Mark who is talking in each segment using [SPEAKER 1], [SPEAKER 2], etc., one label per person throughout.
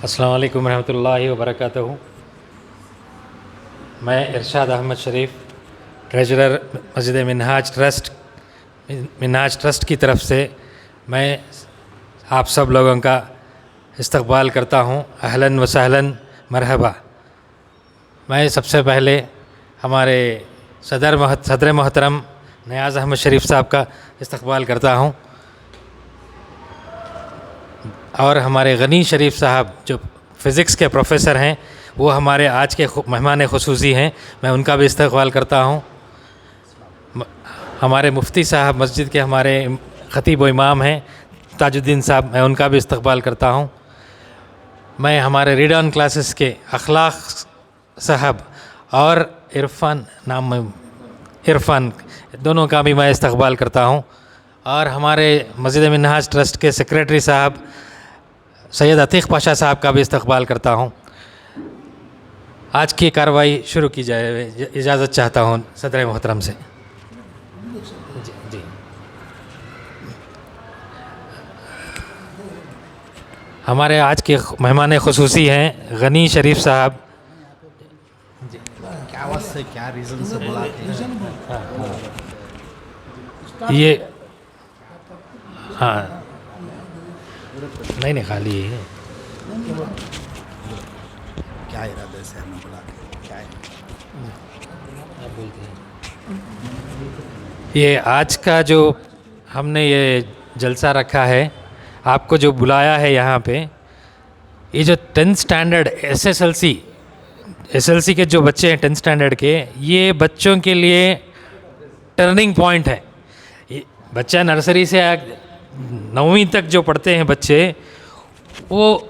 [SPEAKER 1] अस्सलामु अलैकुम रहमतुल्लाहि व बरकातहू। मैं इरशाद अहमद शरीफ, ट्रेजरर मस्जिद मिन्हाज ट्रस्ट की तरफ से मैं आप सब लोगों का इस्तकबाल करता हूँ। अहलन व सहलन मरहबा। मैं सबसे पहले हमारे सदर मोहतरम नियाज़ अहमद शरीफ साहब का इस्तकबाल करता हूँ और हमारे गनी शरीफ साहब जो फ़िज़िक्स के प्रोफेसर हैं वो हमारे आज के मेहमान ख़ुसूसी हैं, मैं उनका भी इस्तकबाल करता हूँ। हमारे मुफ्ती साहब मस्जिद के हमारे ख़तीब व इमाम हैं ताजुद्दीन साहब, मैं उनका भी इस्तकबाल करता हूँ। मैं हमारे रीड ऑन क्लासेस के अखलाक साहब और इरफ़ान दोनों का भी मैं इस्तकबाल करता हूँ। और हमारे मस्जिद मिन्हाज ट्रस्ट के सेक्रेटरी साहब सैयद अतीक़ पाशा साहब का भी इस्तकबाल करता हूँ। आज की कार्रवाई शुरू की जाए, इजाज़त चाहता हूँ सदर मोहतरम से। जी। हमारे आज के मेहमान ख़ुसूसी हैं गनी शरीफ साहब।
[SPEAKER 2] क्या वजह से, क्या रीज़न से बुला
[SPEAKER 1] ये हाँ नहीं खाली है।
[SPEAKER 2] क्या इरादे से हमें बुला के, क्या है?
[SPEAKER 1] ये आज का जो हमने ये जलसा रखा है, आपको जो बुलाया है यहाँ पे, ये जो 10th स्टैंडर्ड एसएलसी के जो बच्चे हैं 10th स्टैंडर्ड के, ये बच्चों के लिए टर्निंग पॉइंट है। बच्चा नर्सरी से 9वीं तक जो पढ़ते हैं बच्चे, वो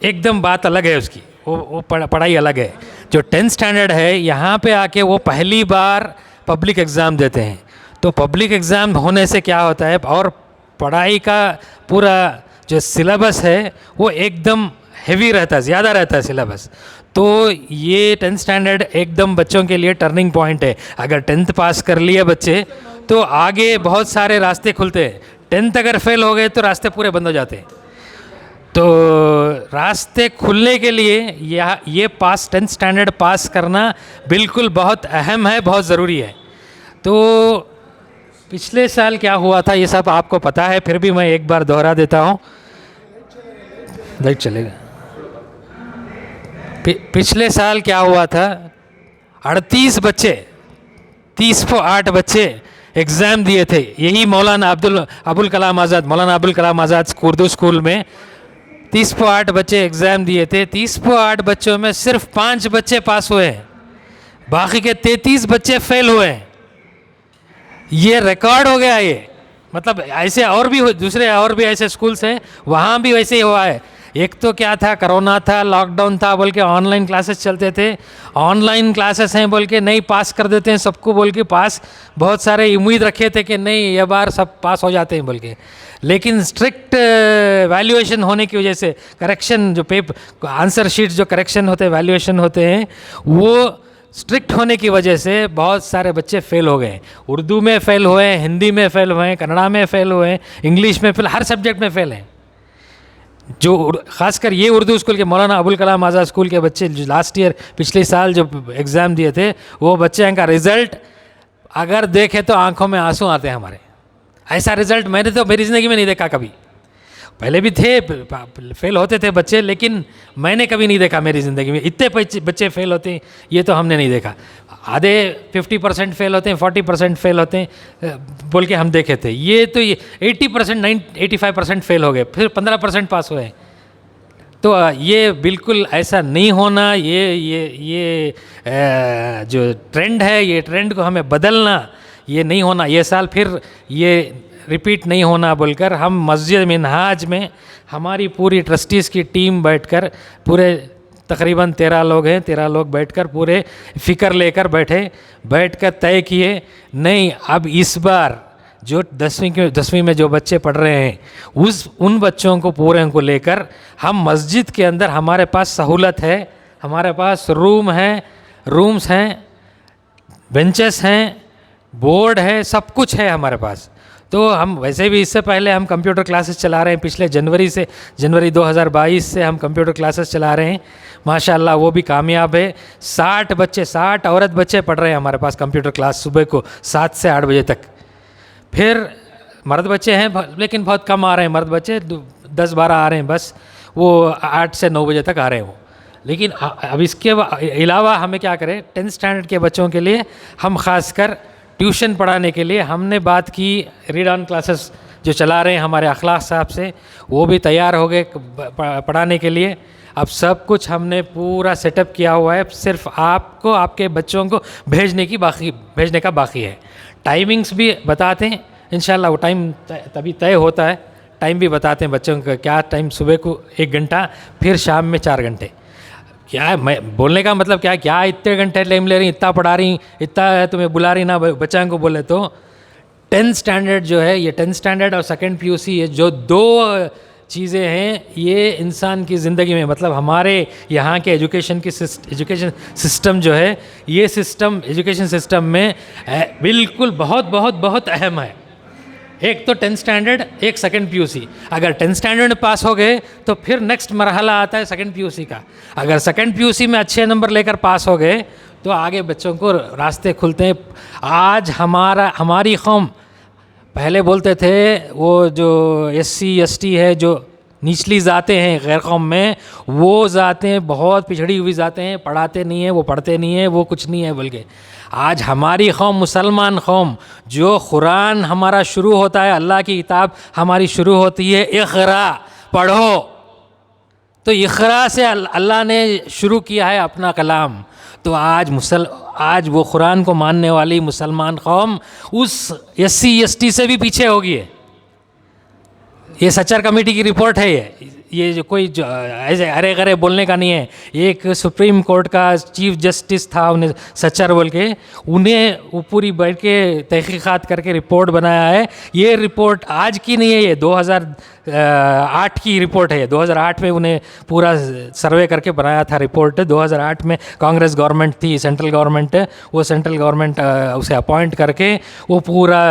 [SPEAKER 1] एकदम बात अलग है उसकी, वो पढ़ाई अलग है। जो 10th स्टैंडर्ड है, यहाँ पे आके वो पहली बार पब्लिक एग्ज़ाम देते हैं। तो पब्लिक एग्ज़ाम होने से क्या होता है, और पढ़ाई का पूरा जो सिलेबस है वो एकदम हेवी रहता है, ज़्यादा रहता है सिलेबस। तो ये 10th स्टैंडर्ड एकदम बच्चों के लिए टर्निंग पॉइंट है। अगर 10th पास कर लिए बच्चे तो आगे बहुत सारे रास्ते खुलते हैं। 10th अगर फेल हो गए तो रास्ते पूरे बंद हो जाते हैं। तो रास्ते खुलने के लिए ये 10th स्टैंडर्ड पास करना बिल्कुल बहुत अहम है, बहुत ज़रूरी है। तो पिछले साल क्या हुआ था ये सब आपको पता है, फिर भी मैं एक बार दोहरा देता हूँ। लाइट चलेगा। पिछले साल क्या हुआ था, 38 बच्चे 30 को 8 बच्चे एग्ज़ाम दिए थे, यही मौलाना अबुल कलाम आज़ाद उर्दू स्कूल में 30 बच्चे एग्ज़ाम दिए थे। 30 बच्चों में सिर्फ 5 बच्चे पास हुए हैं, बाकी के 33 बच्चे फेल हुए हैं। ये रिकॉर्ड हो गया ये, मतलब ऐसे और भी दूसरे और भी ऐसे स्कूल्स हैं, वहाँ भी वैसे ही हुआ है। एक तो क्या था, कोरोना था, लॉकडाउन था, बोल के ऑनलाइन क्लासेस चलते थे। ऑनलाइन क्लासेस हैं बोल के नहीं पास कर देते हैं सबको, बोल के पास बहुत सारे उम्मीद रखे थे कि नहीं ये बार सब पास हो जाते हैं बोल के, लेकिन स्ट्रिक्ट वैल्यूएशन होने की वजह से, करेक्शन जो पेपर आंसर शीट जो करेक्शन होते हैं, वैल्यूएशन होते हैं, वो स्ट्रिक्ट होने की वजह से बहुत सारे बच्चे फेल हो गए। उर्दू में फेल हुए, हिंदी में फेल हुए, कन्नड़ा में फेल हुए, इंग्लिश में फेल, हर सब्जेक्ट में फेल हैं। जो ख़ासकर ये उर्दू स्कूल के मौलाना अबुल कलाम आज़ाद स्कूल के बच्चे जो लास्ट ईयर पिछले साल जो एग्ज़ाम दिए थे, वो बच्चे का रिज़ल्ट अगर देखे तो आंखों में आंसू आते हैं हमारे। ऐसा रिज़ल्ट मैंने तो मेरी ज़िंदगी में नहीं देखा कभी। पहले भी थे, फेल होते थे बच्चे, लेकिन मैंने कभी नहीं देखा मेरी ज़िंदगी में इतने बच्चे फेल होते हैं, ये तो हमने नहीं देखा। आधे 50% फेल होते हैं, 40% फेल होते हैं बोल के हम देखे थे। ये तो ये 80% 85% फेल हो गए, फिर 15% पास हुए। तो ये बिल्कुल ऐसा नहीं होना, ये जो ट्रेंड है, ये ट्रेंड को हमें बदलना, ये नहीं होना। ये साल फिर ये रिपीट नहीं होना बोलकर हम मस्जिद मिनहाज में हमारी पूरी ट्रस्टीज़ की टीम बैठकर, पूरे तकरीबन 13 लोग हैं, 13 लोग बैठकर पूरे फ़िक्र लेकर बैठकर तय किए, नहीं अब इस बार जो 10वीं में जो बच्चे पढ़ रहे हैं उन बच्चों को पूरे को लेकर हम मस्जिद के अंदर, हमारे पास सहूलत है, हमारे पास रूम्स हैं, बेंचेस हैं, बोर्ड है, सब कुछ है हमारे पास। तो हम वैसे भी इससे पहले हम कंप्यूटर क्लासेस चला रहे हैं, पिछले जनवरी 2022 से हम कंप्यूटर क्लासेस चला रहे हैं। माशाल्लाह वो भी कामयाब है। 60 औरत बच्चे पढ़ रहे हैं हमारे पास कंप्यूटर क्लास, सुबह को 7 से 8 बजे तक। फिर मर्द बच्चे हैं, लेकिन बहुत कम आ रहे हैं मर्द बच्चे, 10-12 आ रहे हैं बस, वो 8 से 9 बजे तक आ रहे हैं वो। लेकिन अब इसके अलावा हमें क्या करें, 10th स्टैंडर्ड के बच्चों के लिए हम खासकर ट्यूशन पढ़ाने के लिए हमने बात की। रीड ऑन क्लासेस जो चला रहे हैं हमारे अखलाक साहब से, वो भी तैयार हो गए पढ़ाने के लिए। अब सब कुछ हमने पूरा सेटअप किया हुआ है, सिर्फ आपको आपके बच्चों को भेजने का बाकी है। टाइमिंग्स भी बताते हैं इंशाल्लाह, वो टाइम तभी तय होता है। टाइम भी बताते हैं बच्चों का, क्या टाइम, सुबह को 1 घंटा, फिर शाम में 4 घंटे। क्या है, मैं बोलने का मतलब क्या इतने घंटे टाइम ले रही, इतना पढ़ा रही, इतना तुम्हें बुला रही ना बच्चों को बोले तो। 10th स्टैंडर्ड जो है, ये 10th स्टैंडर्ड और 2nd PUC, ये जो 2 चीज़ें हैं, ये इंसान की ज़िंदगी में, मतलब हमारे यहाँ के एजुकेशन सिस्टम जो है, ये सिस्टम एजुकेशन सिस्टम में बिल्कुल बहुत अहम है। एक तो 10th स्टैंडर्ड, एक 2nd PUC। अगर 10th स्टैंडर्ड में पास हो गए तो फिर नेक्स्ट मरहला आता है 2nd PUC का। अगर 2nd PUC में अच्छे नंबर लेकर पास हो गए तो आगे बच्चों को रास्ते खुलते हैं। आज हमारी कौम, पहले बोलते थे वो जो SC ST है, जो निचली ज़ातें हैं गैर कौम में, वो ज़ातें बहुत पिछड़ी हुई ज़ातें हैं, पढ़ाते नहीं हैं, वो पढ़ते नहीं हैं, वो कुछ नहीं है बोल के। आज हमारी कौम, मुसलमान कौम, जो कुरान हमारा शुरू होता है, अल्लाह की किताब हमारी शुरू होती है, इक़रा पढ़ो, तो इक़रा से अल्लाह ने शुरू किया है अपना कलाम। तो आज वो कुरान को मानने वाली मुसलमान कौम उस SC ST से भी पीछे होगी है। ये सच्चर कमेटी की रिपोर्ट है। ये जो कोई ऐसे अरे गरे बोलने का नहीं है। एक सुप्रीम कोर्ट का चीफ जस्टिस था, उन्हें सच्चर बोल के, उन्हें वो पूरी बैठ के तहकीकात करके रिपोर्ट बनाया है। ये रिपोर्ट आज की नहीं है, ये 2008 की रिपोर्ट है। 2008 में उन्हें पूरा सर्वे करके बनाया था रिपोर्ट। 2008 में कांग्रेस गवर्नमेंट थी, सेंट्रल गवर्नमेंट, वो सेंट्रल गवर्नमेंट उसे अपॉइंट करके वो पूरा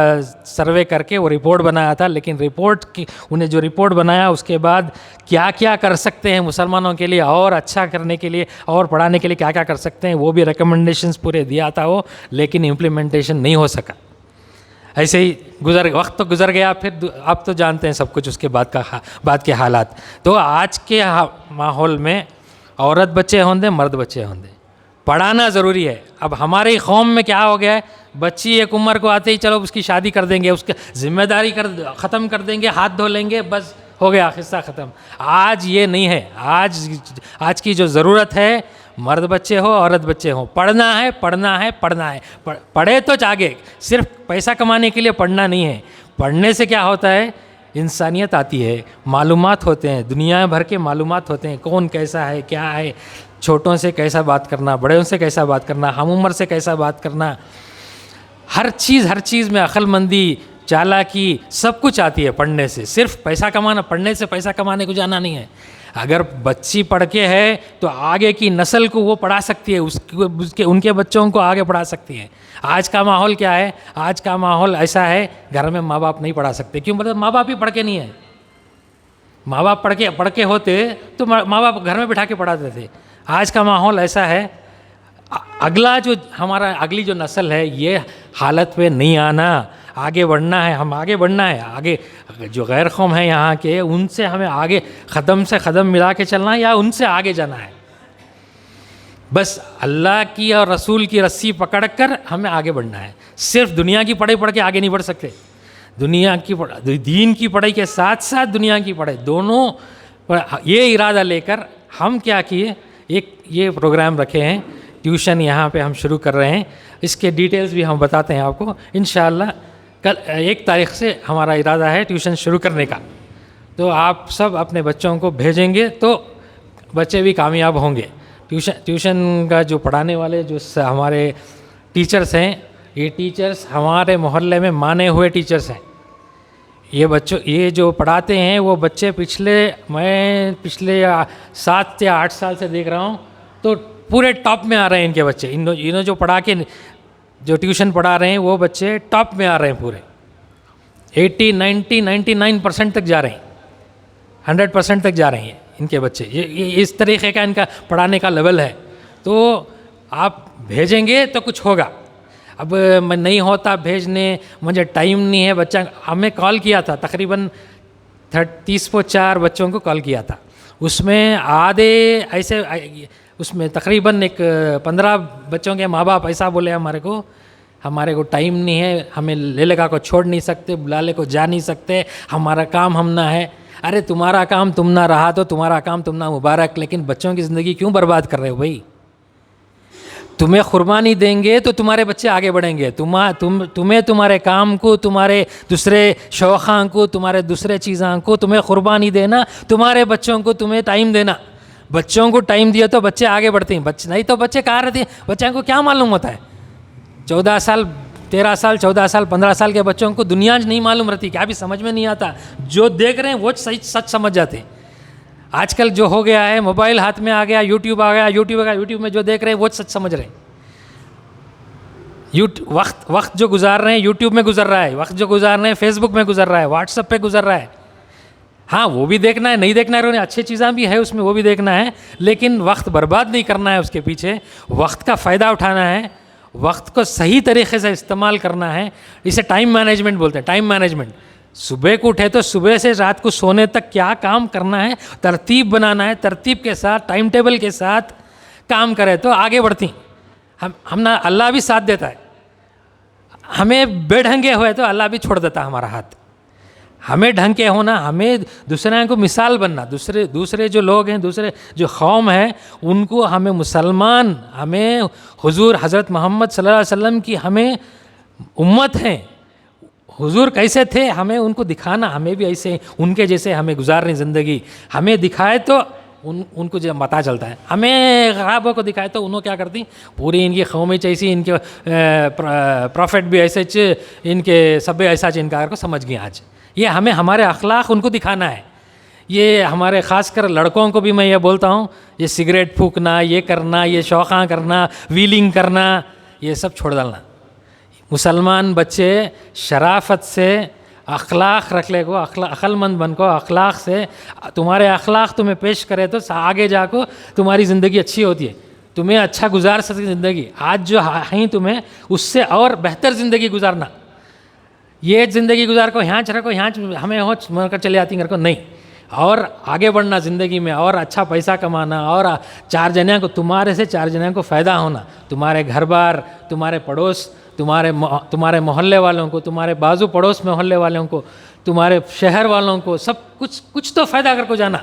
[SPEAKER 1] सर्वे करके वो रिपोर्ट बनाया था। लेकिन रिपोर्ट की उन्हें जो रिपोर्ट बनाया, उसके बाद क्या क्या कर सकते हैं मुसलमानों के लिए और अच्छा करने के लिए और पढ़ाने के लिए क्या क्या कर सकते हैं, वो भी रिकमेंडेशंस पूरे दिया था वो, लेकिन इम्प्लीमेंटेशन नहीं हो सका। ऐसे ही वक्त तो गुजर गया, फिर आप तो जानते हैं सब कुछ उसके बाद के हालात। तो आज के माहौल में औरत बच्चे होंगे, मर्द बच्चे होंगे, पढ़ाना ज़रूरी है। अब हमारे कौम में क्या हो गया है, बच्ची एक उम्र को आते ही चलो उसकी शादी कर देंगे, उसकी जिम्मेदारी ख़त्म कर देंगे, हाथ धो लेंगे, बस हो गया, किस्सा ख़त्म। आज ये नहीं है। आज की जो ज़रूरत है, मर्द बच्चे हो औरत बच्चे हो, पढ़ना है पढ़ना है पढ़ना है। पढ़े तो आगे, सिर्फ पैसा कमाने के लिए पढ़ना नहीं है। पढ़ने से क्या होता है, इंसानियत आती है, मालूमात होते हैं, दुनिया भर के मालूमात होते हैं, कौन कैसा है क्या है, छोटों से कैसा बात करना, बड़ों से कैसा बात करना, हम उम्र से कैसा बात करना, हर चीज़ में अक्लमंदी, चालाकी, सब कुछ आती है पढ़ने से। सिर्फ पैसा कमाना, पढ़ने से पैसा कमाने को जाना नहीं है। अगर बच्ची पढ़ के है तो आगे की नस्ल को वो पढ़ा सकती है, उनके बच्चों को आगे पढ़ा सकती है। आज का माहौल क्या है, आज का माहौल ऐसा है, घर में माँ बाप नहीं पढ़ा सकते। क्यों? मतलब माँ बाप ही पढ़ के नहीं है। माँ बाप पढ़ के होते तो माँ बाप घर में बिठा के पढ़ाते थे। आज का माहौल ऐसा है, अगली जो नस्ल है, ये हालत पे नहीं आना, आगे बढ़ना है, हम आगे बढ़ना है। आगे जो गैर कौम है यहाँ के, उनसे हमें आगे क़दम से क़दम मिला के चलना है या उनसे आगे जाना है। बस अल्लाह की और रसूल की रस्सी पकड़ कर हमें आगे बढ़ना है। सिर्फ दुनिया की पढ़ाई पढ़ के आगे नहीं बढ़ सकते। दीन की पढ़ाई के साथ साथ दुनिया की पढ़ाई, दोनों ये इरादा लेकर हम क्या किए, एक ये प्रोग्राम रखे हैं, ट्यूशन यहाँ पे हम शुरू कर रहे हैं। इसके डिटेल्स भी हम बताते हैं आपको इंशाअल्लाह। कल 1 तारीख से हमारा इरादा है ट्यूशन शुरू करने का। तो आप सब अपने बच्चों को भेजेंगे तो बच्चे भी कामयाब होंगे। ट्यूशन का जो पढ़ाने वाले जो हमारे टीचर्स हैं, ये टीचर्स हमारे मोहल्ले में माने हुए टीचर्स हैं। ये जो पढ़ाते हैं वो बच्चे मैं पिछले 7 या 8 साल से देख रहा हूँ, तो पूरे टॉप में आ रहे हैं इनके बच्चे। इन्होंने जो पढ़ा के जो ट्यूशन पढ़ा रहे हैं वो बच्चे टॉप में आ रहे हैं, पूरे 80, 90, 99% तक जा रहे हैं, 100% तक जा रहे हैं इनके बच्चे। ये इस तरीके का इनका पढ़ाने का लेवल है। तो आप भेजेंगे तो कुछ होगा। अब मैं नहीं होता भेजने, मुझे टाइम नहीं है। बच्चा हमें कॉल किया था, तकरीबन 30-4 बच्चों को कॉल किया था। उसमें आधे ऐसे, उसमें तकरीबन 15 बच्चों के माँ बाप ऐसा बोले हमारे को टाइम नहीं है, हमें लेलेका को छोड़ नहीं सकते, बुलाले को जा नहीं सकते, हमारा काम हम ना है। अरे तुम्हारा काम तुम ना रहा तो तुम्हारा काम तुम ना मुबारक, लेकिन बच्चों की ज़िंदगी क्यों बर्बाद कर रहे हो भाई? तुम्हें कुर्बानी देंगे तो तुम्हारे बच्चे आगे बढ़ेंगे। तुम्हें तुम्हारे काम को, तुम्हारे दूसरे शौक़ां को, तुम्हारे दूसरे चीज़ों को तुम्हें कुर्बानी देना, तुम्हारे बच्चों को तुम्हें टाइम देना। बच्चों को टाइम दिया तो बच्चे आगे बढ़ते हैं, नहीं तो बच्चे कहाँ रहते हैं? बच्चों को क्या मालूम होता है? 14 साल, 13 साल, 14 साल, 15 साल के बच्चों को दुनिया नहीं मालूम रहती, क्या भी समझ में नहीं आता। जो देख रहे हैं वो सच समझ जाते हैं। आजकल जो हो गया है, मोबाइल हाथ में आ गया, यूट्यूब आ गया, यूट्यूब में जो देख रहे हैं वो सच समझ रहे हैं। वक्त जो गुजार रहे हैं यूट्यूब में गुजर रहा है, वक्त जो गुजार रहे हैं फेसबुक में गुजर रहा है, व्हाट्सएप पे गुजर रहा है। हाँ, वो भी देखना है, नहीं देखना है, अच्छी चीज़ें भी है उसमें, वो भी देखना है, लेकिन वक्त बर्बाद नहीं करना है उसके पीछे। वक्त का फ़ायदा उठाना है, वक्त को सही तरीके से इस्तेमाल करना है। इसे टाइम मैनेजमेंट बोलते हैं। टाइम मैनेजमेंट, सुबह को उठे तो सुबह से रात को सोने तक क्या काम करना है, तरतीब बनाना है, तरतीब के साथ, टाइम टेबल के साथ काम करें तो आगे बढ़ती। हम ना, अल्लाह भी साथ देता है। हमें बेढंगे हुए तो अल्लाह भी छोड़ देता है हमारा हाथ। हमें ढंग के होना, हमें दूसरे को मिसाल बनना, दूसरे जो लोग हैं, दूसरे जो कौम है, उनको हमें मुसलमान, हमें हुजूर हज़रत मोहम्मद सल्लल्लाहु अलैहि वसल्लम की हमें उम्मत हैं। हुजूर कैसे थे हमें उनको दिखाना, हमें भी ऐसे उनके जैसे हमें गुजारनी ज़िंदगी। हमें दिखाए तो उनको जो पता चलता है। हमें ख़राबों को दिखाए तो उन्होंने क्या करती, पूरी इनकी कौमें ऐसी, इनके प्रॉफिट भी ऐसे, इनके सब ऐसा इनका को समझ गए। आज ये हमें हमारे अखलाक उनको दिखाना है। ये हमारे ख़ासकर लड़कों को भी मैं ये बोलता हूँ, ये सिगरेट फूकना, ये करना, ये शौक़ां करना, व्हीलिंग करना, ये सब छोड़ डालना। मुसलमान बच्चे शराफत से अखलाक रख ले को, अक्लमंद बन को, अखलाक से तुम्हारे अखलाक तुम्हें पेश करे तो आगे जाको तुम्हारी ज़िंदगी अच्छी होती है, तुम्हें अच्छा गुजार सके ज़िंदगी। आज जो है तुम्हें उससे और बेहतर ज़िंदगी गुजारना। ये ज़िंदगी गुजार को यहाँ रखो, यहाँ हमें हो मर कर चले आती घर को, नहीं। और आगे बढ़ना ज़िंदगी में, और अच्छा पैसा कमाना, और 4 जने को, तुम्हारे से 4 जने को फ़ायदा होना, तुम्हारे घर बार, तुम्हारे पड़ोस, तुम्हारे मोहल्ले वालों को, तुम्हारे बाजू पड़ोस मोहल्ले वालों को, तुम्हारे शहर वालों को, सब कुछ तो फ़ायदा करके जाना।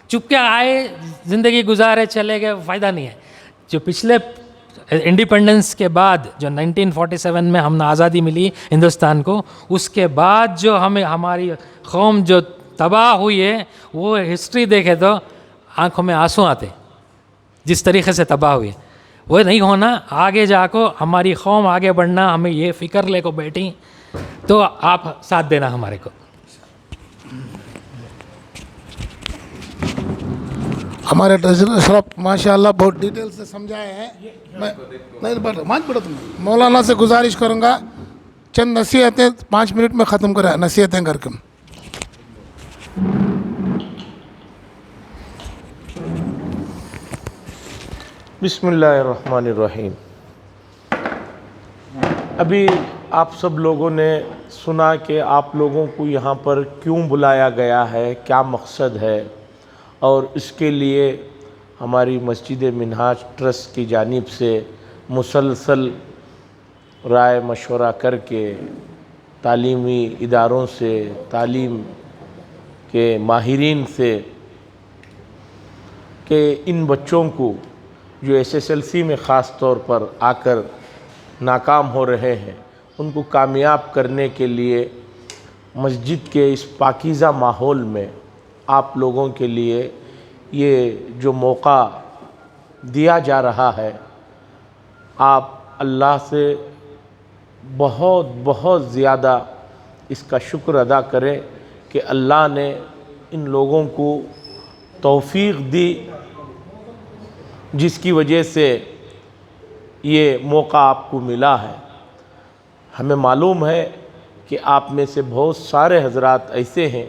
[SPEAKER 1] चुप के आए, ज़िंदगी गुजारे, चले गए, फ़ायदा नहीं है। जो पिछले इंडिपेंडेंस के बाद, जो 1947 में हमने आज़ादी मिली हिंदुस्तान को, उसके बाद जो हमें हमारी कौम जो तबाह हुई है, वो हिस्ट्री देखे तो आंखों में आंसू आते, जिस तरीके से तबाह हुई। वो नहीं होना, आगे जाको हमारी कौम आगे बढ़ना, हमें ये फ़िक्र ले को बैठी, तो आप साथ देना हमारे को।
[SPEAKER 3] हमारे ट्रेजरर साहब माशाल्लाह बहुत डिटेल से समझाए हैं। मैं नहीं पढ़ो तुम। मौलाना से गुजारिश करूँगा चंद नसीहतें 5 मिनट में ख़त्म करें, नसीहतें करके।
[SPEAKER 4] बिस्मिल्लाहिर्रहमानिर्रहीम। अभी आप सब लोगों ने सुना कि आप लोगों को यहाँ पर क्यों बुलाया गया है, क्या मकसद है, और इसके लिए हमारी मस्जिद मिन्हाज ट्रस्ट की जानिब से मुसलसल राय मशवरा करके तालीमी इदारों से, तालीम के माहिरीन से, कि इन बच्चों को जो SSLC में ख़ास तौर पर आकर नाकाम हो रहे हैं, उनको कामयाब करने के लिए मस्जिद के इस पाकीज़ा माहौल में आप लोगों के लिए ये जो मौका दिया जा रहा है, आप अल्लाह से बहुत बहुत ज़्यादा इसका शुक्र अदा करें कि अल्लाह ने इन लोगों को तौफीक दी, जिसकी वजह से ये मौका आपको मिला है। हमें मालूम है कि आप में से बहुत सारे हजरात ऐसे हैं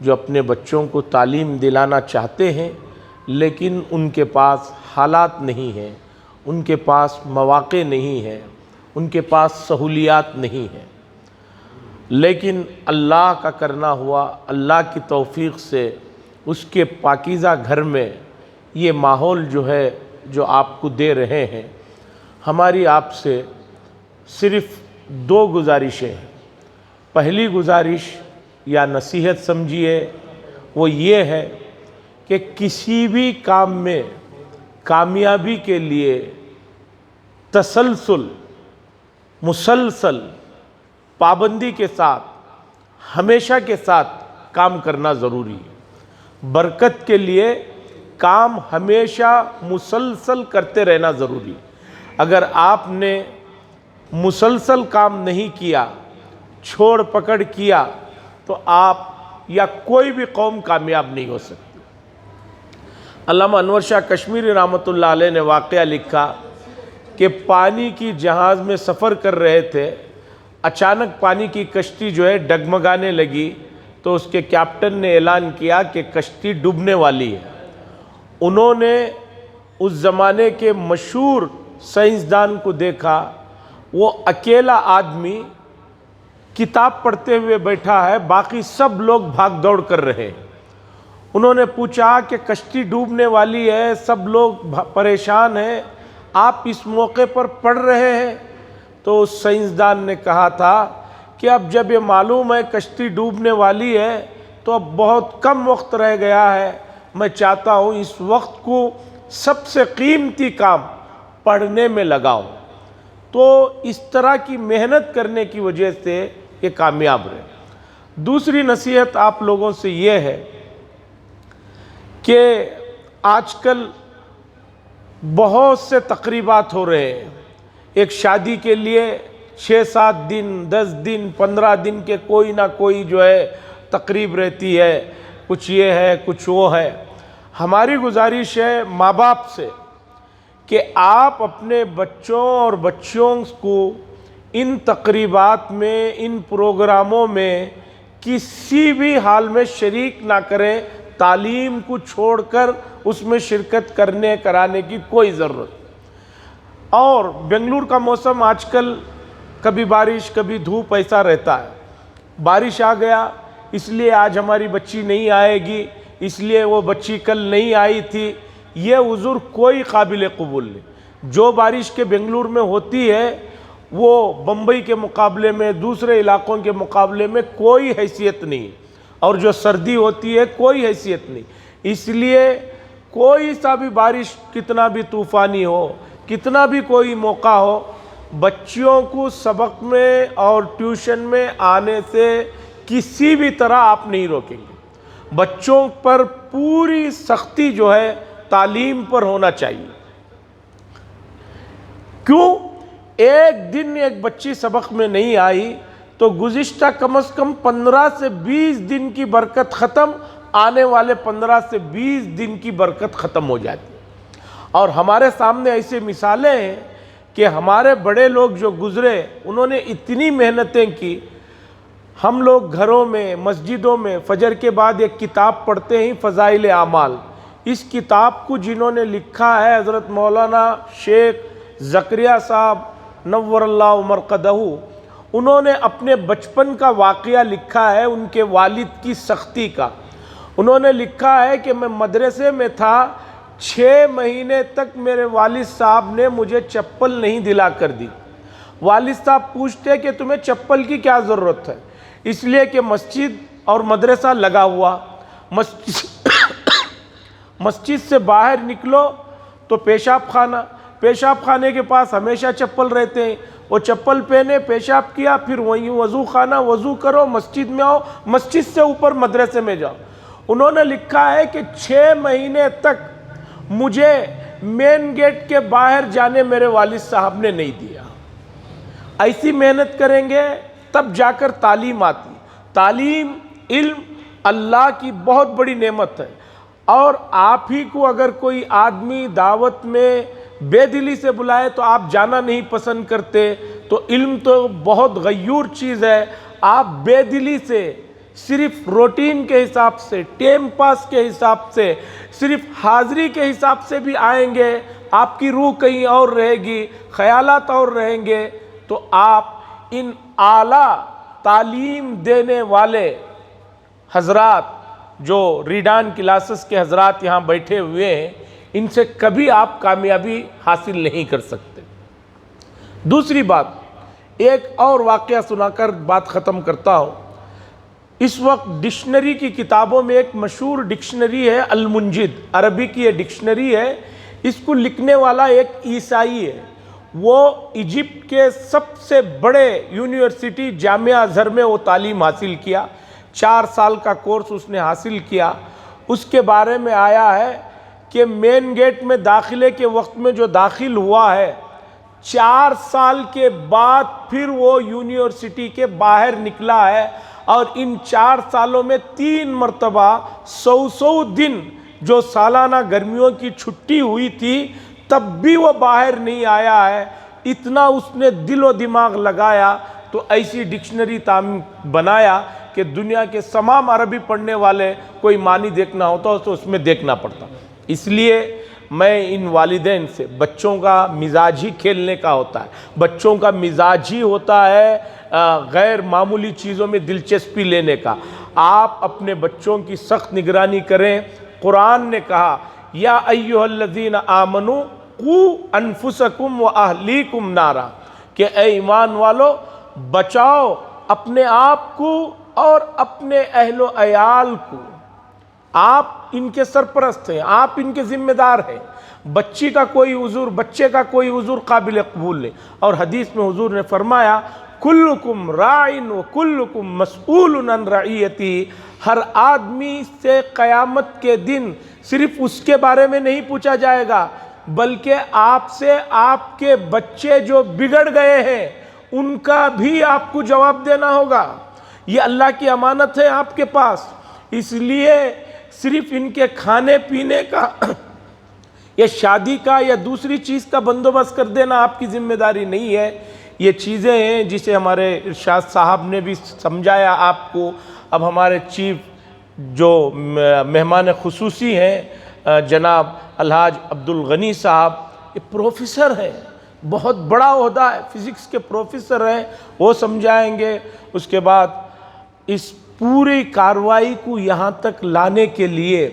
[SPEAKER 4] जो अपने बच्चों को तालीम दिलाना चाहते हैं, लेकिन उनके पास हालात नहीं हैं, उनके पास मौक़े नहीं हैं, उनके पास सहूलियात नहीं हैं। लेकिन अल्लाह का करना हुआ, अल्लाह की तौफ़ीक़ से उसके पाकीज़ा घर में ये माहौल जो है, जो आपको दे रहे हैं, हमारी आपसे सिर्फ़ 2 गुजारिशें हैं। पहली गुजारिश या नसीहत समझिए, वो ये है कि किसी भी काम में कामयाबी के लिए तसलसल, मुसलसल, पाबंदी के साथ, हमेशा के साथ काम करना ज़रूरी है। बरकत के लिए काम हमेशा मुसलसल करते रहना ज़रूरी है। अगर आपने मुसलसल काम नहीं किया, छोड़ पकड़ किया, तो आप या कोई भी कौम कामयाब नहीं हो सकती। अल्लामा अनवर शाह कश्मीरी रहमतुल्लाह अलैह ने वाक़या लिखा कि पानी की जहाज़ में सफ़र कर रहे थे, अचानक पानी की कश्ती जो है डगमगाने लगी, तो उसके कैप्टन ने ऐलान किया कि कश्ती डूबने वाली है। उन्होंने उस ज़माने के मशहूर साइंसदान को देखा, वो अकेला आदमी किताब पढ़ते हुए बैठा है, बाकी सब लोग भाग दौड़ कर रहे हैं। उन्होंने पूछा कि कश्ती डूबने वाली है, सब लोग परेशान हैं, आप इस मौके पर पढ़ रहे हैं? तो उस साइंसदान ने कहा था कि अब जब ये मालूम है कश्ती डूबने वाली है, तो अब बहुत कम वक्त रह गया है, मैं चाहता हूँ इस वक्त को सबसे कीमती काम पढ़ने में लगाओ। तो इस तरह की मेहनत करने की वजह से ये कामयाब रहे। दूसरी नसीहत आप लोगों से ये है कि आजकल बहुत से तकरीबात हो रहे हैं। एक शादी के लिए 6-7 दिन, 10 दिन, 15 दिन के कोई ना कोई जो है तकरीब रहती है, कुछ ये है, कुछ वो है। हमारी गुजारिश है माँ बाप से कि आप अपने बच्चों और बच्चियों को इन तकरीबात में, इन प्रोग्रामों में किसी भी हाल में शरीक ना करें। तालीम को छोड़कर उसमें शिरकत करने कराने की कोई ज़रूरत। और बेंगलुरु का मौसम आजकल कभी बारिश कभी धूप ऐसा रहता है। बारिश आ गया इसलिए आज हमारी बच्ची नहीं आएगी, इसलिए वो बच्ची कल नहीं आई थी, ये उज़ुर कोई काबिल कबूल नहीं। जो बारिश के बेंगलुरु में होती है वो बम्बई के मुकाबले में, दूसरे इलाकों के मुकाबले में कोई हैसियत नहीं, और जो सर्दी होती है कोई हैसियत नहीं। इसलिए कोई सा भी बारिश, कितना भी तूफ़ानी हो, कितना भी कोई मौका हो, बच्चियों को सबक में और ट्यूशन में आने से किसी भी तरह आप नहीं रोकेंगे। बच्चों पर पूरी सख्ती जो है तालीम पर होना चाहिए। क्यों? एक दिन एक बच्ची सबक में नहीं आई तो गुज़िश्ता कम से कम 15 से 20 दिन की बरकत ख़त्म, आने वाले 15 से 20 दिन की बरकत ख़त्म हो जाती। और हमारे सामने ऐसे मिसालें हैं कि हमारे बड़े लोग जो गुज़रे उन्होंने इतनी मेहनतें की। हम लोग घरों में, मस्जिदों में फ़जर के बाद एक किताब पढ़ते हैं, फ़ज़ाइल आमाल। इस किताब को जिन्होंने लिखा है हज़रत मौलाना शेख ज़करिया साहब नव्वरल्लाहु मरक़दहू, उन्होंने अपने बचपन का वाक़या लिखा है, उनके वालिद की सख्ती का। उन्होंने लिखा है कि मैं मदरसे में था, 6 महीने तक मेरे वालिद साहब ने मुझे चप्पल नहीं दिला कर दी। वालिद साहब पूछते कि तुम्हें चप्पल की क्या ज़रूरत है? इसलिए कि मस्जिद और मदरसा लगा हुआ, मस्जिद से बाहर निकलो तो पेशाब खाना, पेशाब खाने के पास हमेशा चप्पल रहते हैं, वो चप्पल पहने, पेशाब किया, फिर वहीं वज़ू खाना, वज़ू करो, मस्जिद में आओ, मस्जिद से ऊपर मदरसे में जाओ। उन्होंने लिखा है कि 6 महीने तक मुझे मेन गेट के बाहर जाने मेरे वालिद साहब ने नहीं दिया। ऐसी मेहनत करेंगे तब जाकर तालीम आती। तालीम, इल्म अल्लाह की बहुत बड़ी नेमत है। और आप ही को अगर कोई आदमी दावत में बेदिली से बुलाए तो आप जाना नहीं पसंद करते, तो इल्म तो बहुत गयूर चीज़ है। आप बेदिली से, सिर्फ रूटीन के हिसाब से, टाइम पास के हिसाब से, सिर्फ हाज़िरी के हिसाब से भी आएंगे, आपकी रूह कहीं और रहेगी, ख़यालात और रहेंगे, तो आप इन आला तालीम देने वाले हजरात, जो रीडान क्लासेस के हजरात यहाँ बैठे हुए हैं, इनसे कभी आप कामयाबी हासिल नहीं कर सकते। दूसरी बात, एक और वाक़या सुनाकर बात ख़त्म करता हूँ। इस वक्त डिक्शनरी की किताबों में एक मशहूर डिक्शनरी है अल-मुंजिद, अरबी की ये डिक्शनरी है। इसको लिखने वाला एक ईसाई है। वो इजिप्ट के सबसे बड़े यूनिवर्सिटी जामिया अज़हर में वो तालीम हासिल किया। 4 साल का कोर्स उसने हासिल किया। उसके बारे में आया है कि मेन गेट में दाखिले के वक्त में जो दाखिल हुआ है, 4 साल के बाद फिर वो यूनिवर्सिटी के बाहर निकला है। और इन 4 सालों में 3 मरतबा 100 दिन जो सालाना गर्मियों की छुट्टी हुई थी, तब भी वो बाहर नहीं आया है। इतना उसने दिलो दिमाग लगाया तो ऐसी डिक्शनरी बनाया कि दुनिया के तमाम अरबी पढ़ने वाले कोई मानी देखना होता तो उसमें देखना पड़ता। इसलिए मैं इन वालिदैन से, बच्चों का मिजाज ही खेलने का होता है, बच्चों का मिजाज ही होता है गैर मामूली चीज़ों में दिलचस्पी लेने का। आप अपने बच्चों की सख्त निगरानी करें। कुरान ने कहा, या अय्युहल्लज़ीना आमनू कू अनफुसकुम व अहलीकुम नारा, कि ए ईमान वालो, बचाओ अपने आप को और अपने अहलो अयाल को। आप इनके सरपरस्त हैं, आप इनके जिम्मेदार हैं। बच्चे का कोई उज़ूर काबिल कबूल नहीं। और हदीस में हुजूर ने फरमाया, कुल्लुकुम राइन व कुल्लुकुम मसऊलुन अन रइयती। हर आदमी से क़यामत के दिन सिर्फ उसके बारे में नहीं पूछा जाएगा, बल्कि आपसे आपके बच्चे जो बिगड़ गए हैं उनका भी आपको जवाब देना होगा। ये अल्लाह की अमानत है आपके पास। इसलिए सिर्फ इनके खाने पीने का या शादी का या दूसरी चीज़ का बंदोबस्त कर देना आपकी जिम्मेदारी नहीं है। ये चीज़ें हैं जिसे हमारे इरशाद साहब ने भी समझाया आपको। अब हमारे चीफ जो मेहमान खुसूसी हैं जनाब अलहाज अब्दुल गनी साहब, ये प्रोफेसर हैं, बहुत बड़ा ओहदा है, फिज़िक्स के प्रोफेसर हैं, वो समझाएंगे। उसके बाद इस पूरी कार्रवाई को यहाँ तक लाने के लिए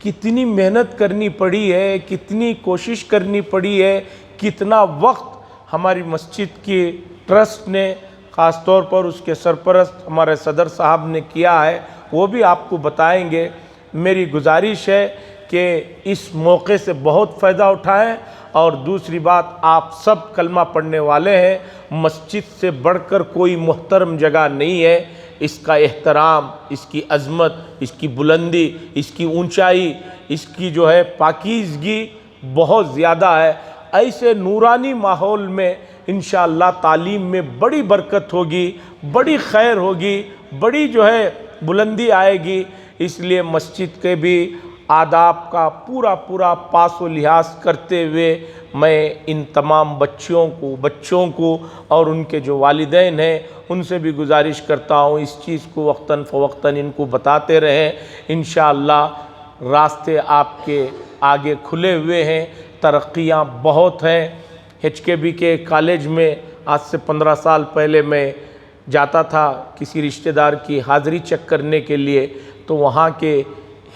[SPEAKER 4] कितनी मेहनत करनी पड़ी है, कितनी कोशिश करनी पड़ी है, कितना वक्त हमारी मस्जिद की ट्रस्ट ने, ख़ास तौर पर उसके सरपरस्त हमारे सदर साहब ने किया है, वो भी आपको बताएंगे। मेरी गुजारिश है कि इस मौके से बहुत फ़ायदा उठाएं। और दूसरी बात, आप सब कलमा पढ़ने वाले हैं, मस्जिद से बढ़कर कोई मुहतरम जगह नहीं है। इसका एहतराम, इसकी अज़मत, इसकी बुलंदी, इसकी ऊंचाई, इसकी जो है पाकीज़गी बहुत ज़्यादा है। ऐसे नूरानी माहौल में इंशाअल्लाह तालीम में बड़ी बरकत होगी, बड़ी खैर होगी, बड़ी जो है बुलंदी आएगी। इसलिए मस्जिद के भी आदाब का पूरा पासो लिहाज करते हुए मैं इन तमाम बच्चों को और उनके जो वालिदैन हैं उनसे भी गुजारिश करता हूँ, इस चीज़ को वक्तन फ़वक्तन इनको बताते रहें। इंशाअल्लाह रास्ते आपके आगे खुले हुए हैं, तरक्कियाँ बहुत हैं। HKB के कॉलेज में आज से 15 साल पहले मैं जाता था किसी रिश्तेदार की हाज़िरी चेक करने के लिए, तो वहाँ के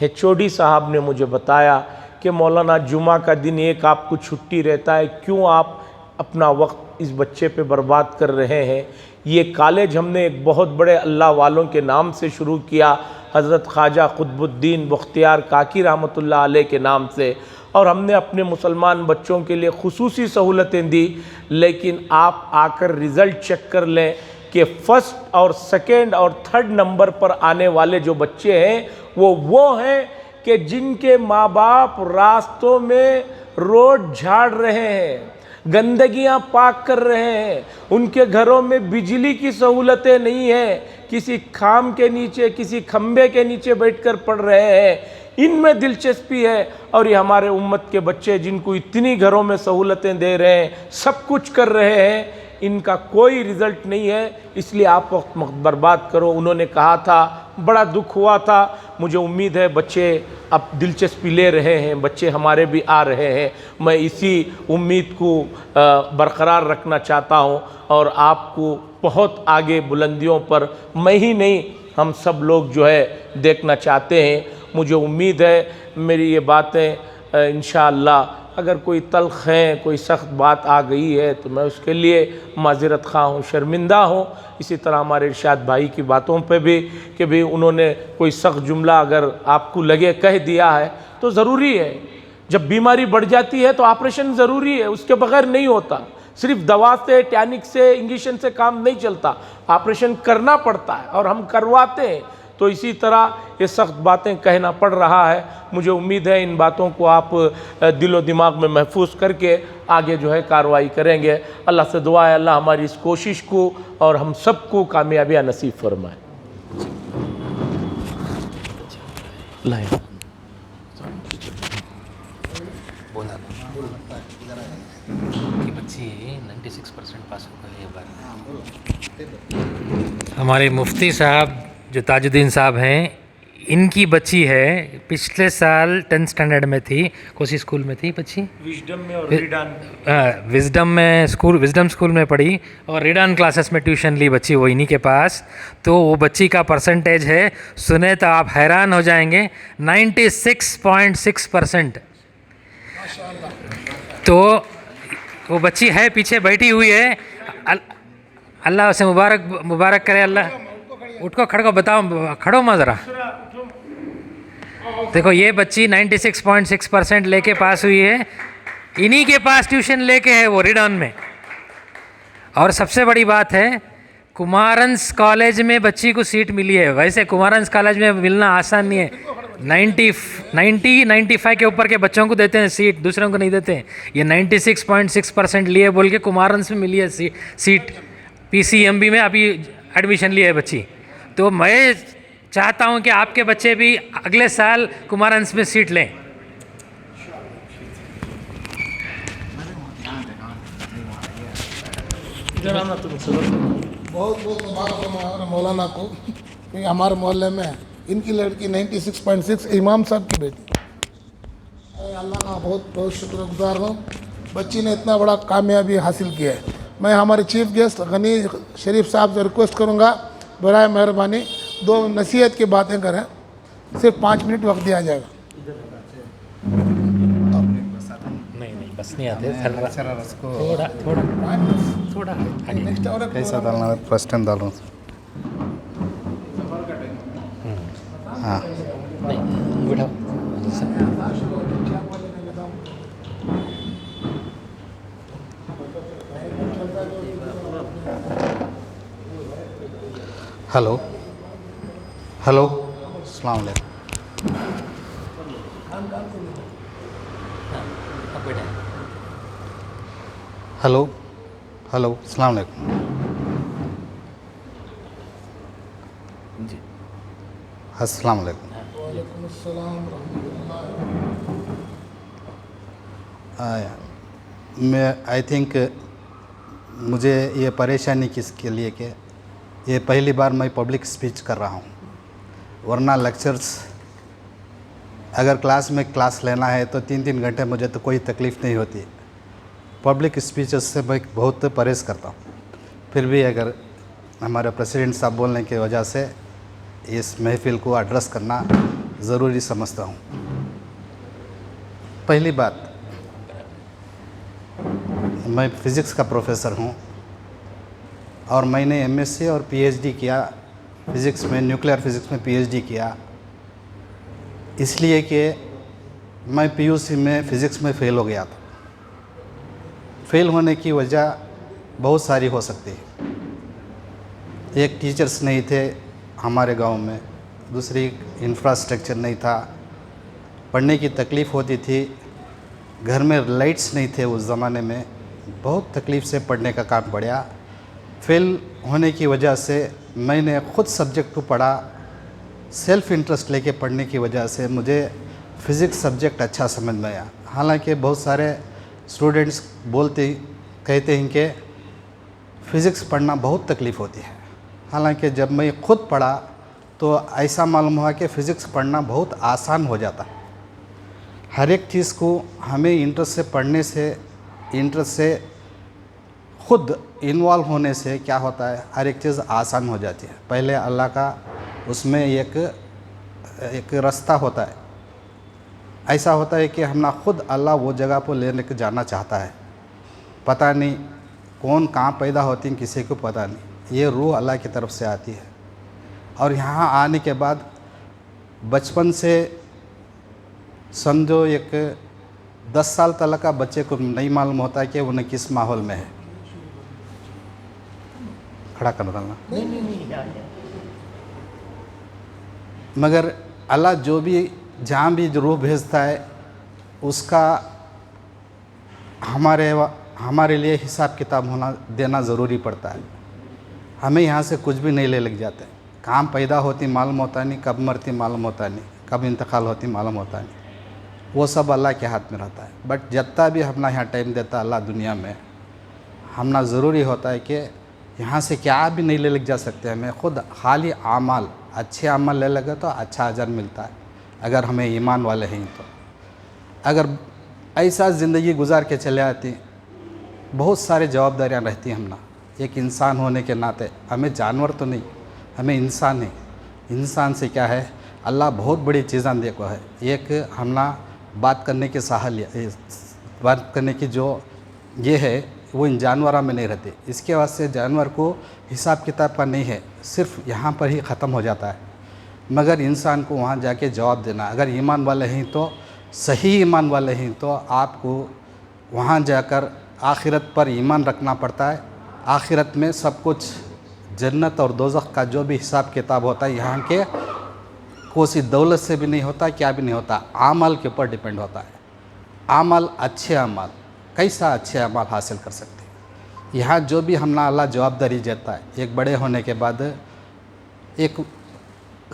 [SPEAKER 4] HOD साहब ने मुझे बताया कि मौलाना जुमा का दिन एक आपको छुट्टी रहता है, क्यों आप अपना वक्त इस बच्चे पे बर्बाद कर रहे हैं। ये कॉलेज हमने एक बहुत बड़े अल्लाह वालों के नाम से शुरू किया, हज़रत ख्वाजा क़ुतबुद्दीन बख्तियार काकी रहमतुल्लाह अलैह के नाम से, और हमने अपने मुसलमान बच्चों के लिए खुसूसी सहूलतें दी। लेकिन आप आकर रिज़ल्ट चेक कर लें कि फ़र्स्ट और सेकेंड और थर्ड नंबर पर आने वाले जो बच्चे हैं वो हैं कि जिनके माँ बाप रास्तों में रोड झाड़ रहे हैं, गंदगियाँ पाक कर रहे हैं, उनके घरों में बिजली की सहूलतें नहीं है, किसी खाम के नीचे, किसी खंबे के नीचे बैठकर पढ़ रहे हैं, इनमें दिलचस्पी है। और ये हमारे उम्मत के बच्चे जिनको इतनी घरों में सहूलतें दे रहे हैं, सब कुछ कर रहे हैं, इनका कोई रिज़ल्ट नहीं है। इसलिए आप वक्त मत बर्बाद करो। उन्होंने कहा था, बड़ा दुख हुआ था। मुझे उम्मीद है बच्चे अब दिलचस्पी ले रहे हैं, बच्चे हमारे भी आ रहे हैं। मैं इसी उम्मीद को बरकरार रखना चाहता हूं और आपको बहुत आगे बुलंदियों पर मैं ही नहीं, हम सब लोग जो है देखना चाहते हैं। मुझे उम्मीद है मेरी ये बातें इंशाअल्लाह अगर कोई तल्ख़ है, कोई सख्त बात आ गई है तो मैं उसके लिए माज़रत ख़्वाह हूँ, शर्मिंदा हूँ। इसी तरह हमारे इरशाद भाई की बातों पे भी कि भी उन्होंने कोई सख्त जुमला अगर आपको लगे कह दिया है तो ज़रूरी है। जब बीमारी बढ़ जाती है तो ऑपरेशन ज़रूरी है, उसके बगैर नहीं होता। सिर्फ दवा से, टैनिक से, इंजेक्शन से काम नहीं चलता, ऑपरेशन करना पड़ता है और हम करवाते हैं। तो इसी तरह ये सख्त बातें कहना पड़ रहा है। मुझे उम्मीद है इन बातों को आप दिलो दिमाग में महफूज करके आगे जो है कार्रवाई करेंगे। अल्लाह से दुआ है अल्लाह हमारी इस कोशिश को और हम सबको कामयाबियाँ नसीब फरमाए।
[SPEAKER 1] की बच्ची 96% पास हो गई है बार। हमारे मुफ्ती साहब जो ताजुद्दीन साहब हैं, इनकी बच्ची है, पिछले साल 10th स्टैंडर्ड में थी, कोसी स्कूल में थी बच्ची,
[SPEAKER 4] विजडम में और रीडान
[SPEAKER 1] विजडम स्कूल में पढ़ी और रीडान क्लासेस में ट्यूशन ली बच्ची वो इन्हीं के पास। तो वो बच्ची का परसेंटेज है, सुने तो आप हैरान हो जाएंगे, 96.6%। तो वो बच्ची है, पीछे बैठी हुई है, अल्लाह उसे मुबारक करे। अल्लाह उठको, खड़को, बताओ, खड़ो मत ज़रा। देखो ये बच्ची 96.6% लेके पास हुई है, इन्हीं के पास ट्यूशन लेके है वो रिडॉन में। और सबसे बड़ी बात है कुमारंस कॉलेज में बच्ची को सीट मिली है। वैसे कुमारंस कॉलेज में मिलना आसान नहीं है, 95 के ऊपर के बच्चों को देते हैं सीट, दूसरों को नहीं देते हैं। ये 96.6% लिए बोल के कुमारंस में मिली है सीट, PCMB में अभी एडमिशन लिया है बच्ची। तो मैं चाहता हूं कि आपके बच्चे भी अगले साल कुमारंस में सीट लें।
[SPEAKER 3] बहुत बहुत मुबारक हमारे मौलाना को कि हमारे मोहल्ले में इनकी लड़की 96.6 इमाम साहब की बेटी। अल्लाह का बहुत बहुत शुक्रगुजार हूँ, बच्ची ने इतना बड़ा कामयाबी हासिल किया है। मैं हमारे चीफ गेस्ट गनी शरीफ साहब से रिक्वेस्ट करूँगा बराए मेहरबानी दो नसीहत की बातें करें, सिर्फ 5 मिनट वक्त दिया जाएगा।
[SPEAKER 1] नहीं बस नहीं आते
[SPEAKER 2] लेक्चरर उसको
[SPEAKER 1] थोड़ा थोड़ा थोड़ा आगे
[SPEAKER 3] नेक्स्ट और एक
[SPEAKER 2] कैसा डालना है? फर्स्ट टाइम डाल रहा हूँ। हाँ
[SPEAKER 1] नहीं बिठाओ
[SPEAKER 2] हेलो हेलो अस्सलाम वालेकुम।
[SPEAKER 1] अब बैठे
[SPEAKER 2] हेलो हेलो अस्सलाम वालेकुम।
[SPEAKER 1] जी
[SPEAKER 2] अस्सलाम वालेकुम।
[SPEAKER 3] वालेकुम अस्सलाम रहमतुल्लाह।
[SPEAKER 2] मैं आई थिंक मुझे ये परेशानी किसके लिए कि ये पहली बार मैं पब्लिक स्पीच कर रहा हूँ, वरना लेक्चर्स अगर क्लास में क्लास लेना है तो 3-3 घंटे मुझे तो कोई तकलीफ़ नहीं होती। पब्लिक स्पीचेस से मैं बहुत परहेज़ करता हूँ, फिर भी अगर हमारे प्रेसिडेंट साहब बोलने की वजह से इस महफ़िल को एड्रेस करना ज़रूरी समझता हूँ। पहली बात, मैं फ़िज़िक्स का प्रोफेसर हूँ और मैंने एमएससी और पीएचडी किया फ़िज़िक्स में, न्यूक्लियर फ़िज़िक्स में पीएचडी किया, इसलिए कि मैं पीयूसी में फ़िज़िक्स में फ़ेल हो गया था। फ़ेल होने की वजह बहुत सारी हो सकती है। एक टीचर्स नहीं थे हमारे गांव में, दूसरी इंफ्रास्ट्रक्चर नहीं था, पढ़ने की तकलीफ़ होती थी, घर में लाइट्स नहीं थे उस ज़माने में, बहुत तकलीफ़ से पढ़ने का काम पड़ा। फेल होने की वजह से मैंने ख़ुद सब्जेक्ट को पढ़ा, सेल्फ़ इंटरेस्ट लेके पढ़ने की वजह से मुझे फ़िज़िक्स सब्जेक्ट अच्छा समझ में आया। हालांकि बहुत सारे स्टूडेंट्स कहते हैं कि फ़िज़िक्स पढ़ना बहुत तकलीफ़ होती है, हालांकि जब मैं ख़ुद पढ़ा तो ऐसा मालूम हुआ कि फ़िज़िक्स पढ़ना बहुत आसान हो जाता है। हर एक चीज़ को हमें इंटरेस्ट से पढ़ने से, इंटरेस्ट से ख़ुद इन्वॉल्व होने से क्या होता है, हर एक चीज़ आसान हो जाती है। पहले अल्लाह का उसमें एक रास्ता होता है, ऐसा होता है कि हम ना खुद अल्लाह वो जगह पर लेने के जाना चाहता है। पता नहीं कौन कहाँ पैदा होती है, किसी को पता नहीं, ये रूह अल्लाह की तरफ से आती है। और यहाँ आने के बाद बचपन से समझो एक 10 साल तक का बच्चे को नहीं मालूम होता कि उन्हें किस माहौल में है। खड़ा कर डालना। मगर अल्लाह जो भी जहाँ भी रूह भेजता है उसका हमारे लिए हिसाब किताब देना ज़रूरी पड़ता है। हमें यहाँ से कुछ भी नहीं ले लग जाते। काम पैदा होती मालूम होता नहीं, कब मरती मालूम होता नहीं, कब इंतकाल होती मालूम होता नहीं, वो सब अल्लाह के हाथ में रहता है। बट जितना भी हमना यहाँ टाइम देता अल्लाह दुनिया में, हमना ज़रूरी होता है कि यहाँ से क्या भी नहीं ले लग जा सकते। हमें ख़ुद खाली आमाल, अच्छे अमल ले लगे तो अच्छा अजर मिलता है, अगर हमें ईमान वाले हैं तो। अगर ऐसा ज़िंदगी गुजार के चले आती, बहुत सारी जवाबदारियाँ रहती हमना। एक इंसान होने के नाते, हमें जानवर तो नहीं, हमें इंसान है। इंसान से क्या है, अल्लाह बहुत बड़ी चीज़ें देखो है। एक हमना बात करने की बात करने की जो ये है वो इन जानवरों में नहीं रहते। इसके वास्ते जानवर को हिसाब किताब का नहीं है, सिर्फ यहाँ पर ही ख़त्म हो जाता है। मगर इंसान को वहाँ जाके जवाब देना, अगर ईमान वाले हैं तो, सही ईमान वाले हैं तो आपको वहाँ जाकर आखिरत पर ईमान रखना पड़ता है। आखिरत में सब कुछ जन्नत और दोज़ख का जो भी हिसाब किताब होता है यहाँ के कोई दौलत से भी नहीं होता, क्या भी नहीं होता, आमल के ऊपर डिपेंड होता है। आमल, अच्छे अमल, कैसा अच्छे अमल हासिल कर सकते हैं। यहाँ जो भी हमने अल्लाह जवाबदारी देता है, एक बड़े होने के बाद एक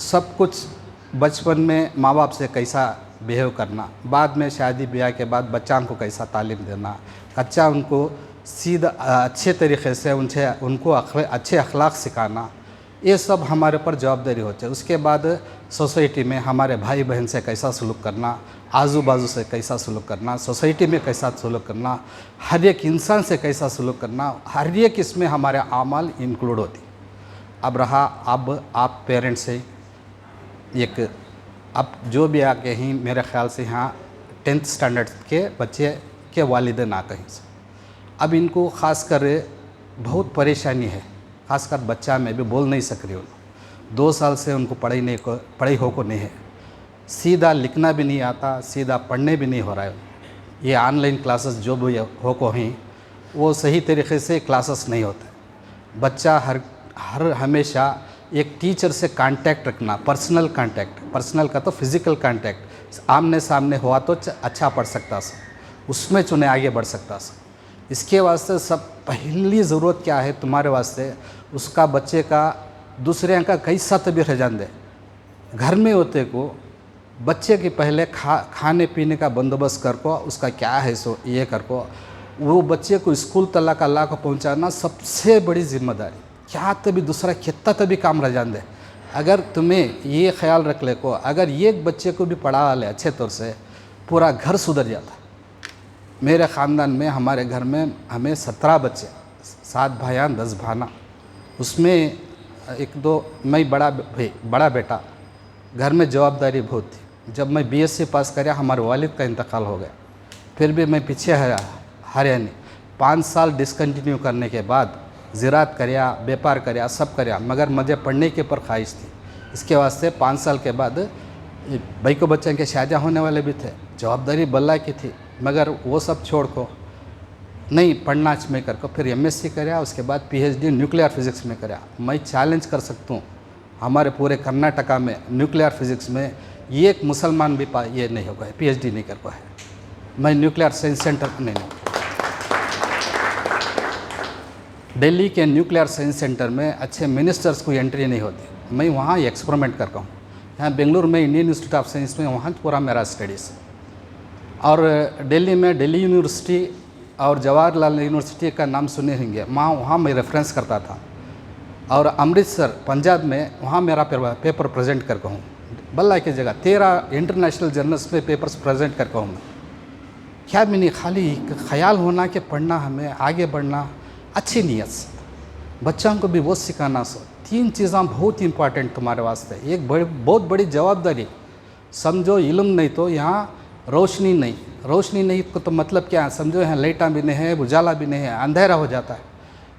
[SPEAKER 2] सब कुछ बचपन में माँ बाप से कैसा बिहेव करना, बाद में शादी ब्याह के बाद बच्चा को कैसा तालीम देना, अच्छा उनको सीधा अच्छे तरीक़े से उनको अच्छे अखलाक सिखाना, ये सब हमारे ऊपर जवाबदारी होती है। उसके बाद सोसाइटी में हमारे भाई बहन से कैसा सलूक करना, आजू बाजू से कैसा सलूक करना, सोसाइटी में कैसा सलूक करना, हर एक इंसान से कैसा सलूक करना, हर एक इसमें हमारे आमाल इंक्लूड होती। अब रहा अब आप पेरेंट्स से एक, अब जो भी आके ही मेरे ख्याल से यहाँ 10th स्टैंडर्ड के बच्चे के वालिदैन आ कहीं से, अब इनको ख़ासकर बहुत परेशानी है, ख़ासकर बच्चा में भी बोल नहीं सक रही हूँ। 2 साल से उनको पढ़ाई हो को नहीं है, सीधा लिखना भी नहीं आता, सीधा पढ़ने भी नहीं हो रहा है। ये ऑनलाइन क्लासेस जो भी हो को ही वो सही तरीके से क्लासेस नहीं होते। बच्चा हर हमेशा एक टीचर से कांटेक्ट रखना, पर्सनल कांटेक्ट, पर्सनल का तो फिज़िकल कांटेक्ट, आमने सामने हुआ तो अच्छा पढ़ सकता सा, उसमें चुने आगे बढ़ सकता सा। इसके वास्ते सब पहली ज़रूरत क्या है तुम्हारे वास्ते, उसका बच्चे का दूसरे का कैसा तभी रजान दे। घर में होते को बच्चे के पहले खाने पीने का बंदोबस्त कर को, उसका क्या है सो ये कर को, वो बच्चे को स्कूल तक अल्लाह को पहुँचाना सबसे बड़ी जिम्मेदारी। क्या तभी दूसरा कितना तभी काम रजान दे। अगर तुम्हें ये ख्याल रख ले को, अगर एक बच्चे को भी पढ़ा ले अच्छे तौर से, पूरा घर सुधर जाता। मेरे ख़ानदान में, हमारे घर में हमें 17 बच्चे, 7 भाइयाँ 10 भाना, उसमें 1-2 मैं बड़ा बेटा। घर में जवाबदारी बहुत थी। जब मैं BSc पास कराया हमारे वालिद का इंतकाल हो गया, फिर भी मैं पीछे हारे नहीं। 5 साल डिसकंटिन्यू करने के बाद ज़राअत कराया, व्यापार कराया, सब कराया, मगर मुझे पढ़ने के ऊपर ख्वाहिश थी। इसके वास्ते 5 साल के बाद भाई को बच्चों के शादियाँ होने वाले भी थे, जवाबदारी बल्ला की थी, मगर वो सब छोड़ को नहीं पढ़ना में कर को फिर MSc कराया, उसके बाद PhD न्यूक्लियर फिज़िक्स में कराया। मैं चैलेंज कर सकता हूँ हमारे पूरे कर्नाटका में न्यूक्लियर फिज़िक्स में एक मुसलमान भी ये नहीं होगा, PhD नहीं कर पाया है। मैं न्यूक्लियर साइंस सेंटर नहीं, दिल्ली के न्यूक्लियर साइंस सेंटर में अच्छे मिनिस्टर्स को एंट्री नहीं होती। मैं वहाँ एक्सपेरिमेंट करता हूँ। यहाँ बेंगलुरु में इंडियन इंस्टीट्यूट ऑफ साइंस में वहाँ पूरा मेरा स्टडीज़। और दिल्ली में दिल्ली यूनिवर्सिटी और जवाहरलाल यूनिवर्सिटी का नाम सुने होंगे, वहाँ मैं रेफरेंस करता था। और अमृतसर पंजाब में वहाँ मेरा पेपर प्रेजेंट करता हूँ, बल्ला की जगह 13 इंटरनेशनल जर्नल्स में पेपर्स प्रेजेंट करता हूँ मैं। क्या भी नहीं, खाली ख्याल होना कि पढ़ना, हमें आगे बढ़ना, अच्छी नीयत से बच्चों को भी वो सिखाना। 3 चीज़ें बहुत इंपॉर्टेंट तुम्हारे वास्ते। एक बहुत बड़ी जवाबदारी समझो, इल्म नहीं तो यहाँ रोशनी नहीं। रोशनी नहीं तो मतलब क्या है समझो, यहाँ लाइटा भी नहीं है, उजाला भी नहीं है, अंधेरा हो जाता है।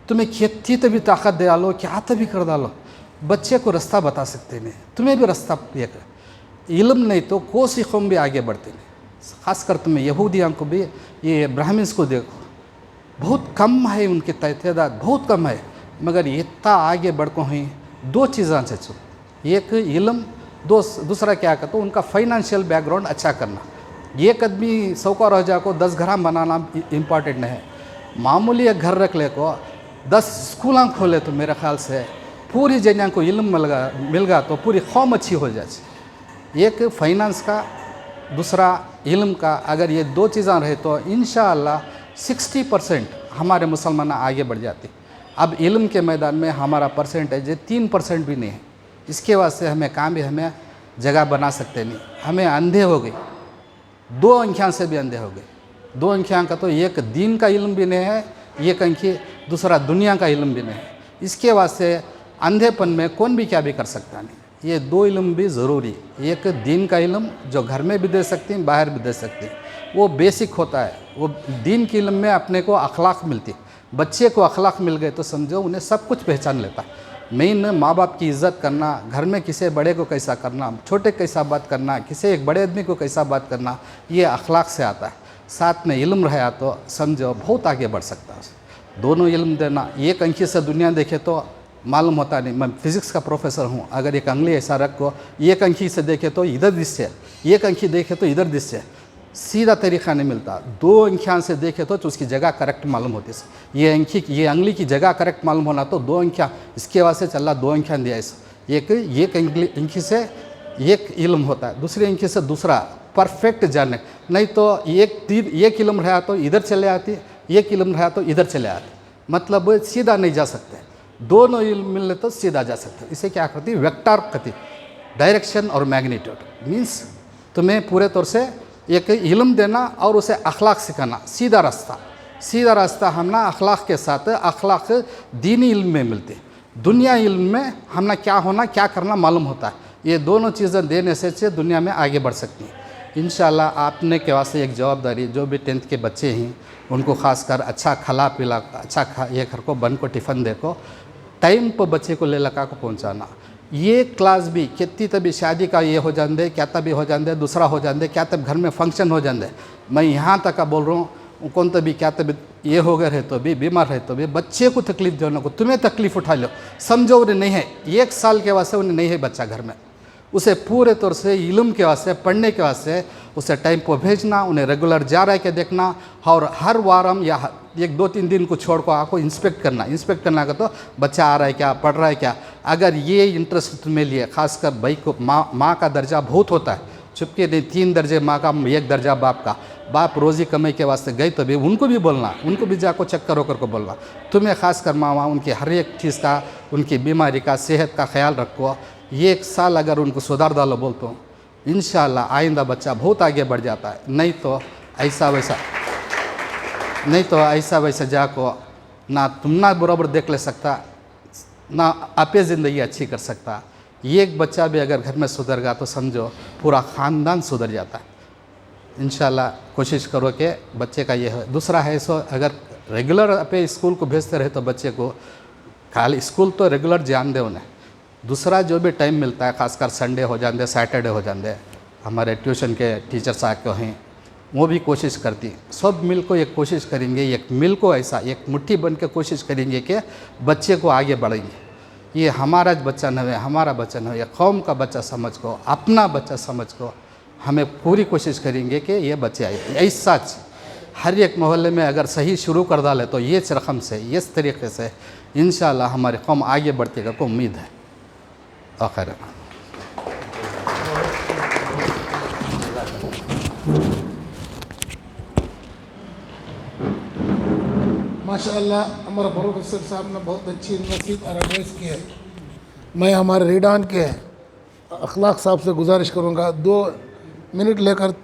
[SPEAKER 2] तुम्हें खेती तभी ताकत दे डालो, क्या तभी कर डालो, बच्चे को रास्ता बता सकते नहीं, तुम्हें भी रास्ता इल्म नहीं तो कोसी कौम भी आगे बढ़ते नहीं। ख़ासकर तुम्हें यहूदियों को भी, ये ब्राह्मण्स को देखो, बहुत कम है उनकी तादाद, बहुत कम है, मगर इतना आगे बढ़ को ही 2 चीज़ें चचो, एक इल्म, दूसरा क्या कहते हो उनका फाइनेंशियल बैकग्राउंड अच्छा करना। एक आदमी सौकार हो जाको 10 घर बनाना इम्पॉर्टेंट नहीं है, मामूली एक घर रख ले को 10 स्कूल खोले तो मेरे ख्याल से पूरी जगह को इल्म मिल गया तो पूरी कौम अच्छी हो जाए। एक फाइनेंस का, दूसरा इल्म का, अगर ये 2 चीज़ें रहे तो इंशाअल्लाह 60% हमारे मुसलमान आगे बढ़ जाते। अब इल्म के मैदान में हमारा परसेंटेज 3% भी नहीं है। इसके वास्ते हमें काम भी हमें जगह बना सकते नहीं, हमें अंधे हो गए, 2 अंख्यां से भी अंधे हो गए। 2 अंख्यां का तो एक दीन का इल्म भी नहीं है, एक अंकी दूसरा दुनिया का इल्म भी नहीं है। इसके वास्ते अंधेपन में कौन भी क्या भी कर सकता नहीं। ये 2 इल्म भी ज़रूरी, एक दीन का इल्म जो घर में भी दे सकते हैं, बाहर भी दे सकते हैं, वो बेसिक होता है। वो दीन के इल्म में अपने को अखलाक मिलती, बच्चे को अखलाक मिल गए तो समझो उन्हें सब कुछ पहचान लेता है। मेन माँ बाप की इज़्ज़त करना, घर में किसी बड़े को कैसा करना, छोटे कैसा बात करना, किसी एक बड़े आदमी को कैसा बात करना, ये अखलाक से आता है। साथ में इल्म रहा तो समझो बहुत आगे बढ़ सकता है। दोनों इल्म देना, एक अंकी से दुनिया देखे तो मालूम होता नहीं। मैं फिज़िक्स का प्रोफेसर हूँ, अगर एक अंगली ऐसा रख को एक अंकी से देखे तो इधर दिशे, एक अंकी देखे तो इधर दिशे, सीधा तरीक़ा नहीं मिलता। 2 अंकियाँ से देखे तो उसकी जगह करेक्ट मालूम होती है। ये अंगली की जगह करेक्ट मालूम होना तो 2 अंकियाँ, इसके वास्ते चला 2 अंकियाँ दिया इस। एक अंकी से एक इल्म होता है, दूसरी अंकी से दूसरा परफेक्ट जाने। नहीं तो एक इल्म रहा तो इधर चले आती, एक इल्म रहा तो इधर चले आते, मतलब सीधा नहीं जा सकते। दोनों इल्म मिलने तो सीधा जा सकते। इसे क्या कहती है, वेक्टर कहती, डायरेक्शन और मैग्नीट्यूड। मीन्स तुम्हें पूरे तौर से एक इल्म देना और उसे अखलाक सिखाना, सीधा रास्ता। सीधा रास्ता हम ना अखलाक के साथ, अखलाक दीनी इल्म में मिलती। दुनिया इल्म में हमने क्या होना क्या करना मालूम होता है। ये दोनों चीज़ें देने से दुनिया में आगे बढ़ सकती हैं। इंशाल्लाह आपने के वास्ते एक जवाबदारी, जो भी 10th के बच्चे हैं उनको खासकर अच्छा खिला पिला, अच्छा ये घर को बन को टिफ़न दे को टाइम पर बच्चे को ले लगा को पहुँचाना। ये क्लास भी कितनी तभी शादी का ये हो जाते, क्या तभी हो जाते, दूसरा हो जाते, क्या तब घर में फंक्शन हो जाते। मैं यहाँ तक का बोल रहा हूँ, कौन तभी क्या तभी ये हो गए रहे तो भी, बीमार रहे तो भी, बच्चे को तकलीफ देने को तुम्हें तकलीफ उठा लो, समझो उन्हें नहीं है, 1 साल के वास्ते उन्हें नहीं है बच्चा घर में, उसे पूरे तौर से इल्म के वास्ते, पढ़ने के वास्ते उसे टाइम पर भेजना, उन्हें रेगुलर जा रहा है क्या देखना, और हर वारम या 1-2-3 दिन को छोड़ को आपको इंस्पेक्ट करना का तो बच्चा आ रहा है क्या, पढ़ रहा है क्या। अगर ये इंटरेस्ट तुम्हें लिए, खासकर भाई को माँ का दर्जा बहुत होता है, चुपके नहीं 3 दर्जे माँ का, 1 दर्जा बाप का। बाप रोज़ी कमाई के वास्ते गई तो भी उनको भी बोलना, उनको भी जाको चक्कर होकर को बोलना। तुम्हें खासकर माँ उनकी हर एक चीज़ का, उनकी बीमारी का, सेहत का ख्याल रखो। 1 साल अगर उनको सुधार डालो बोलते हो, इंशाल्लाह आइंदा बच्चा बहुत आगे बढ़ जाता है। नहीं तो ऐसा वैसा जाको ना तुम ना बराबर देख ले सकता, ना आपे ज़िंदगी अच्छी कर सकता। एक बच्चा भी अगर घर में सुधर गया तो समझो पूरा ख़ानदान सुधर जाता है। इंशाल्लाह कोशिश करो कि बच्चे का ये है। दूसरा है सो अगर रेगुलर अपने स्कूल को भेजते रहे तो बच्चे को खाली स्कूल तो रेगुलर जान दे उन्हें। दूसरा जो भी टाइम मिलता है, खासकर संडे हो जाते, सैटरडे हो जाते, हमारे ट्यूशन के टीचर्स आके हैं, वो भी कोशिश करती। सब मिल को एक कोशिश करेंगे, एक मिल को ऐसा एक मुट्ठी बन के कोशिश करेंगे कि बच्चे को आगे बढ़ेंगे। ये हमारा बच्चा न है, हमारा बच्चा न है, कौम का बच्चा समझ को, अपना बच्चा समझ को हमें पूरी कोशिश करेंगे कि ये बच्चे आए। ऐसा हर एक मोहल्ले में अगर सही शुरू कर डाले तो ये रकम से, इस तरीके से इंशाल्लाह हमारी कौम आगे बढ़ती का उम्मीद है। आखिर
[SPEAKER 3] माशाअल्लाह हमारा प्रोफेसर साहब ने बहुत अच्छी नसीहत और एडवाइस की है। मैं हमारे रीडान के अखलाक साहब से गुजारिश करूँगा 2 मिनट लेकर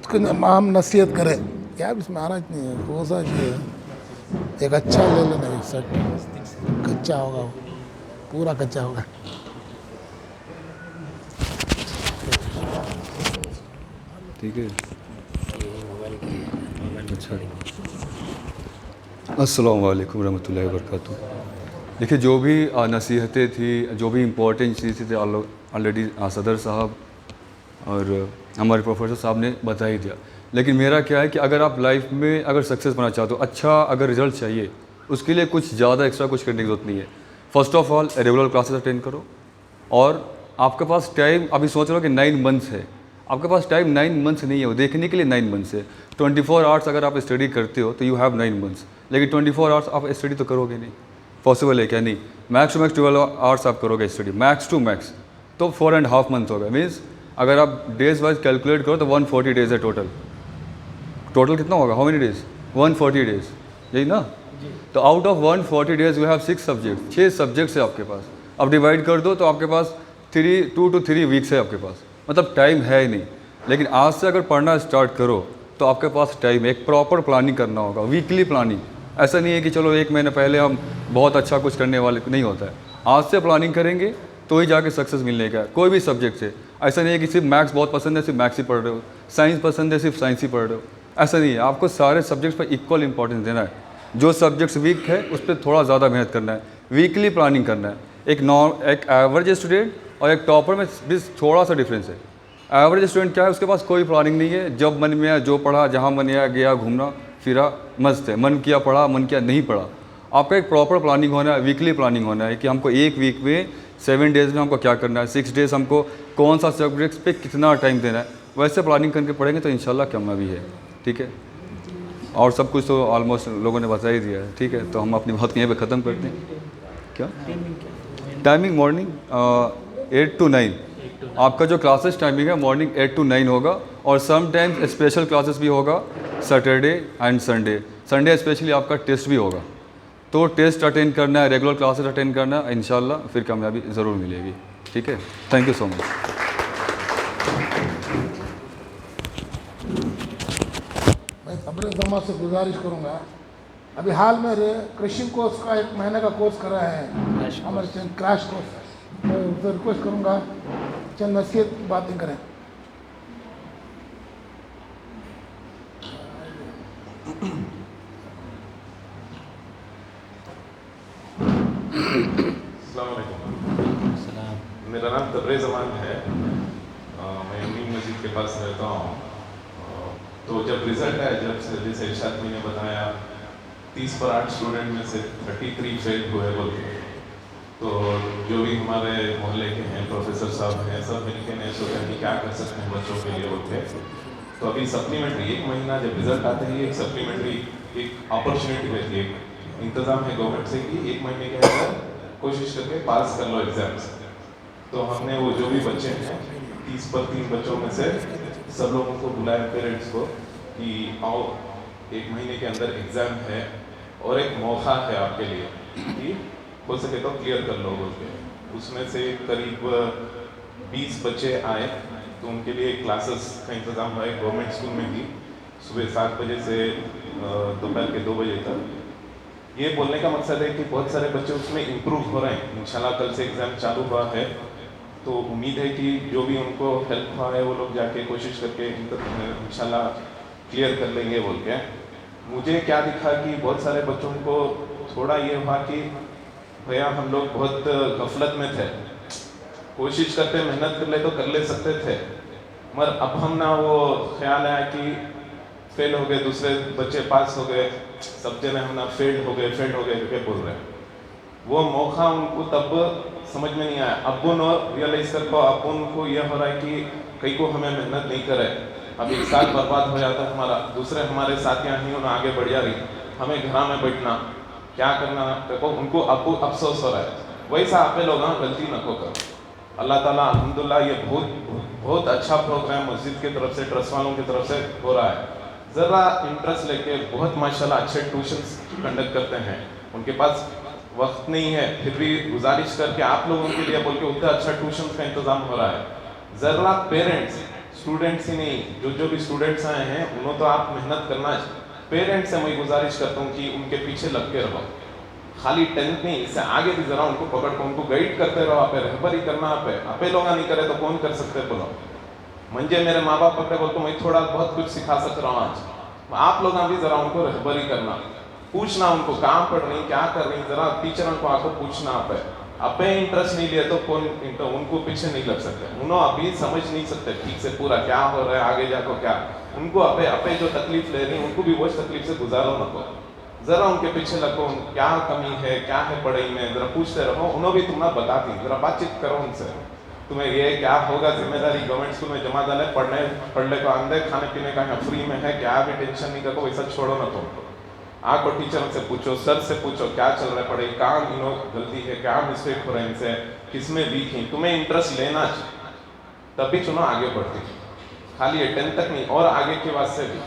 [SPEAKER 3] हम नसीहत करें। क्या इसमें आना नहीं है, रोज़ा चाहिए एक अच्छा ले लेना, एक सेट कच्चा होगा, वो पूरा कच्चा होगा।
[SPEAKER 5] ठीक है। अच्छा, अस्सलाम वालेकुम रहमतुल्लाहि व बरकातुहू। देखिए जो भी नसीहतें थी, जो भी इम्पोर्टेंट चीज़ें थी ऑलरेडी सदर साहब और हमारे प्रोफेसर साहब ने बता ही दिया। लेकिन मेरा क्या है कि अगर आप लाइफ में अगर सक्सेस पाना चाहते हो, अच्छा अगर रिजल्ट चाहिए, उसके लिए कुछ ज़्यादा एक्स्ट्रा कुछ करने की ज़रूरत नहीं है। First of all regular classes attend करो, और आपके पास टाइम, अभी सोच लो कि 9 मंथ्स है, आपके पास टाइम 9 मंथ्स नहीं है, वो देखने के लिए 9 मंथ्स है। 24 आवर्स अगर आप स्टडी करते हो तो यू हैव 9 मंथ्स, लेकिन 24 आवर्स आप स्टडी तो करोगे नहीं, पॉसिबल है क्या? नहीं। मैक्स टू मैक्स 12 आवर्स आप करोगे स्टडी, मैक्स टू मैक्स, तो 4.5 मंथ होगा। मीन्स अगर आप डेज वाइज कैलकुलेट करो तो 140 डेज है टोटल। टोटल कितना होगा? How many days? 140 डेज, यही ना? तो out of 140 days you have 6 subject, 6 subjects है आपके पास। अब डिवाइड कर दो तो आपके पास 2 to 3 वीक्स है आपके पास, मतलब टाइम है ही नहीं। लेकिन आज से अगर पढ़ना स्टार्ट करो तो आपके पास टाइम है, एक प्रॉपर प्लानिंग करना होगा, वीकली प्लानिंग। ऐसा नहीं है कि चलो 1 महीने पहले हम बहुत अच्छा कुछ करने वाले, नहीं होता है। आज से प्लानिंग करेंगे तो ही जाके सक्सेस मिलने का है, कोई भी सब्जेक्ट से। ऐसा नहीं है कि सिर्फ मैथ्स बहुत पसंद है, सिर्फ मैथ्स ही पढ़ रहे हो, साइंस पसंद है, सिर्फ साइंस ही पढ़ रहे हो, ऐसा नहीं है। आपको सारे सब्जेक्ट्स पर इक्वल इंपॉर्टेंस देना है। जो सब्जेक्ट्स वीक है उस पर थोड़ा ज़्यादा मेहनत करना है, वीकली प्लानिंग करना है। एक एवरेज स्टूडेंट और एक टॉपर में भी थोड़ा सा डिफरेंस है। एवरेज स्टूडेंट क्या है, उसके पास कोई प्लानिंग नहीं है, जब मन में आया जो पढ़ा, जहाँ मन आया गया, घूमना फिरा, मस्त है, मन किया पढ़ा, मन किया नहीं पढ़ा। आपका एक प्रॉपर प्लानिंग होना है, वीकली प्लानिंग होना है कि हमको 1 वीक में 7 डेज़ में हमको क्या करना है, 6 डेज़ हमको कौन सा सब्जेक्ट्स पे कितना टाइम देना है। वैसे प्लानिंग करके पढ़ेंगे तो इंशाल्लाह कामयाबी है। ठीक है, और सब कुछ तो ऑलमोस्ट लोगों ने बता ही दिया है। ठीक है, तो हम अपनी बात यहीं पे ख़त्म करते हैं। क्या टाइमिंग? मॉर्निंग 8 to 9 आपका जो क्लासेस टाइमिंग है, मॉर्निंग 8 to 9 होगा, और समटाइम्स स्पेशल क्लासेस भी होगा Saturday and Sunday. Sunday specially आपका टेस्ट भी होगा, तो टेस्ट अटेंड करना है, रेगुलर क्लासेस अटेंड करना है, इंशाल्लाह फिर कामयाबी ज़रूर मिलेगी। ठीक है, थैंक यू सो मच।
[SPEAKER 3] मैं तबरेज़ जमा से गुजारिश करूँगा, अभी हाल में कृषि कोर्स का 1 महीने का कोर्स कर रहे हैं हमारे चंद क्रैश कोर्स। मैं उनसे रिक्वेस्ट करूँगा चंद नसीहत की बातें करें।
[SPEAKER 6] अस्सलाम। मेरा नाम तबरेज़ अमान है। मैं अमीन मस्जिद के पास रहता हूँ। तो जब रिज़ल्ट आया, जैसे इरशाद ने बताया 30 पर 8 स्टूडेंट में से 33 फेल हुए बोल के, तो जो भी हमारे मोहल्ले के हैं प्रोफेसर साहब हैं, सब मिलके ने सोचा कि क्या कर सकते हैं बच्चों के लिए बोल के। तो अभी सप्लीमेंट्री 1 महीना जब रिज़ल्ट आते ही एक सप्लीमेंट्री एक अपॉर्चुनिटी रहती है, एक इंतज़ाम है गवर्नमेंट से कि 1 महीने के अंदर कोशिश करके पास कर लो एग्ज़ाम्स। तो हमने वो जो भी बच्चे हैं 30 पर 3 बच्चों में से सब लोगों को बुलाया, पेरेंट्स को, कि आओ 1 महीने के अंदर एग्ज़ाम है और एक मौका है आपके लिए कि हो सके तो क्लियर कर लो बोल के। उसमें से करीब 20 बच्चे आए, तो उनके लिए क्लासेस का इंतज़ाम हुआ है गवर्नमेंट स्कूल में भी, सुबह 7 बजे से दोपहर के 2 बजे तक। ये बोलने का मकसद है कि बहुत सारे बच्चे उसमें इम्प्रूव हो रहे हैं। इंशाल्लाह कल से एग्ज़ाम चालू हुआ है, तो उम्मीद है कि जो भी उनको हेल्प हुआ है वो लोग जाके कोशिश करके इंशाल्लाह क्लियर कर लेंगे बोल के। मुझे क्या दिखा कि बहुत सारे बच्चों को थोड़ा ये हुआ कि भैया हम लोग बहुत गफलत में थे, कोशिश करते मेहनत कर ले तो कर ले सकते थे, मगर अब हम ना वो ख्याल आया कि फेल हो गए, दूसरे बच्चे पास हो गए, सब जने हम ना फेल हो गए करके बोल रहे हैं। वो मौका उनको तब समझ में नहीं आया। अब उन रियलाइज कर पाओ, अब उनको यह हो रहा है कि कहीं को हमें मेहनत नहीं करे, अब 1 साल बर्बाद हो जाता है हमारा, दूसरे हमारे साथियाँ ही उन्हें आगे बढ़ जा रही, हमें घर में बैठना क्या करना, देखो उनको अब अफसोस हो रहा है। वैसा आप लोग गलती न को करो। अल्लाह ताला अल्हम्दुलिल्लाह ये बहुत अच्छा प्रोग्राम मस्जिद की तरफ से, ट्रस्ट वालों की तरफ से हो रहा है। ज़रा इंटरेस्ट लेके बहुत माशाल्लाह अच्छे ट्यूशन्स कंडक्ट करते हैं। उनके पास वक्त नहीं है, फिर भी गुजारिश करके आप लोगों के लिए बोल के उतना अच्छा ट्यूशन का इंतज़ाम हो रहा है। ज़रा पेरेंट्स, स्टूडेंट्स ही नहीं, जो भी स्टूडेंट्स आए हैं उन्होंने तो आप मेहनत करना है। पेरेंट्स से मैं गुजारिश करता हूँ कि उनके पीछे लग के रहो, खाली 10th नहीं, इससे आगे भी ज़रा उनको पकड़ कर उनको गाइड करते रहो, आप रहबरी करना, आप लोग नहीं करे तो कौन कर सकते बोलो। मंजे मेरे माँ बाप पकड़े बोल तो मैं थोड़ा बहुत कुछ सिखा सक रहा हूँ आज, आप लोग भी ज़रा उनको रहबरी करना, पूछना उनको काम पढ़ रही क्या कर रही, ज़रा टीचर को आकर पूछना। आप इंटरेस्ट नहीं लिया तो कौन उनको पीछे नहीं लग सकते, उन्होंने अभी समझ नहीं सकते ठीक से पूरा क्या हो रहा है आगे जाकर क्या, उनको अपे जो तकलीफ ले रही उनको भी वो तकलीफ से गुजारो नको, ज़रा उनके पीछे लगो, क्या कमी है क्या है पढ़ाई में, ज़रा पूछते रहो, उन्होंने भी तुम्हें बताती, ज़रा बातचीत करो उनसे, तुम्हें ये क्या होगा जिम्मेदारी गवर्नमेंट स्कूल में जमा डाले, पढ़ने को आंदे, खाने पीने का यहाँ फ्री में है, क्या भी टेंशन नहीं करो, वैसा छोड़ो ना तुमको, आको टीचर से पूछो, सर से पूछो क्या चल रहा है पढ़ाई, कहाँ गलती है, क्या मिस्टेक हो रहे हैं इनसे, किसमें वीक है, तुम्हें इंटरेस्ट लेना तभी चुनो आगे बढ़ती, खाली 10th तक नहीं और आगे के वास्ते भी।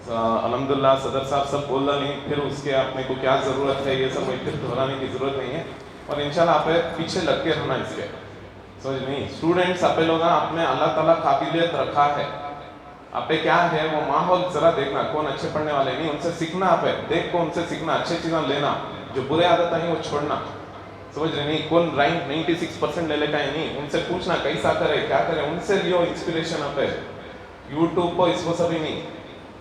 [SPEAKER 6] अल्हम्दुलिल्लाह सदर साहब सब बोल रहा नहीं, फिर उसके अपने को क्या ज़रूरत है ये सब फिर दोहराने की ज़रूरत नहीं है, और इंशाल्लाह आप पीछे लग के रहना इसके, समझ नहीं। स्टूडेंट्स आप लोग अपने अल्लाह ताला काबिलियत रखा है, आप क्या है वो माहौल जरा देखना, कौन अच्छे पढ़ने वाले नहीं उनसे सीखना, आप देख को उनसे सीखना, अच्छी चीज़ें लेना, जो बुरे आदत है वो छोड़ना, समझ रहे नहीं। कौन रैंक 96% ले लेगा ही नहीं, उनसे पूछना कैसा करे क्या करे, उनसे लियो इंस्पिरेशन। आप यूट्यूब पर इसको सभी नहीं,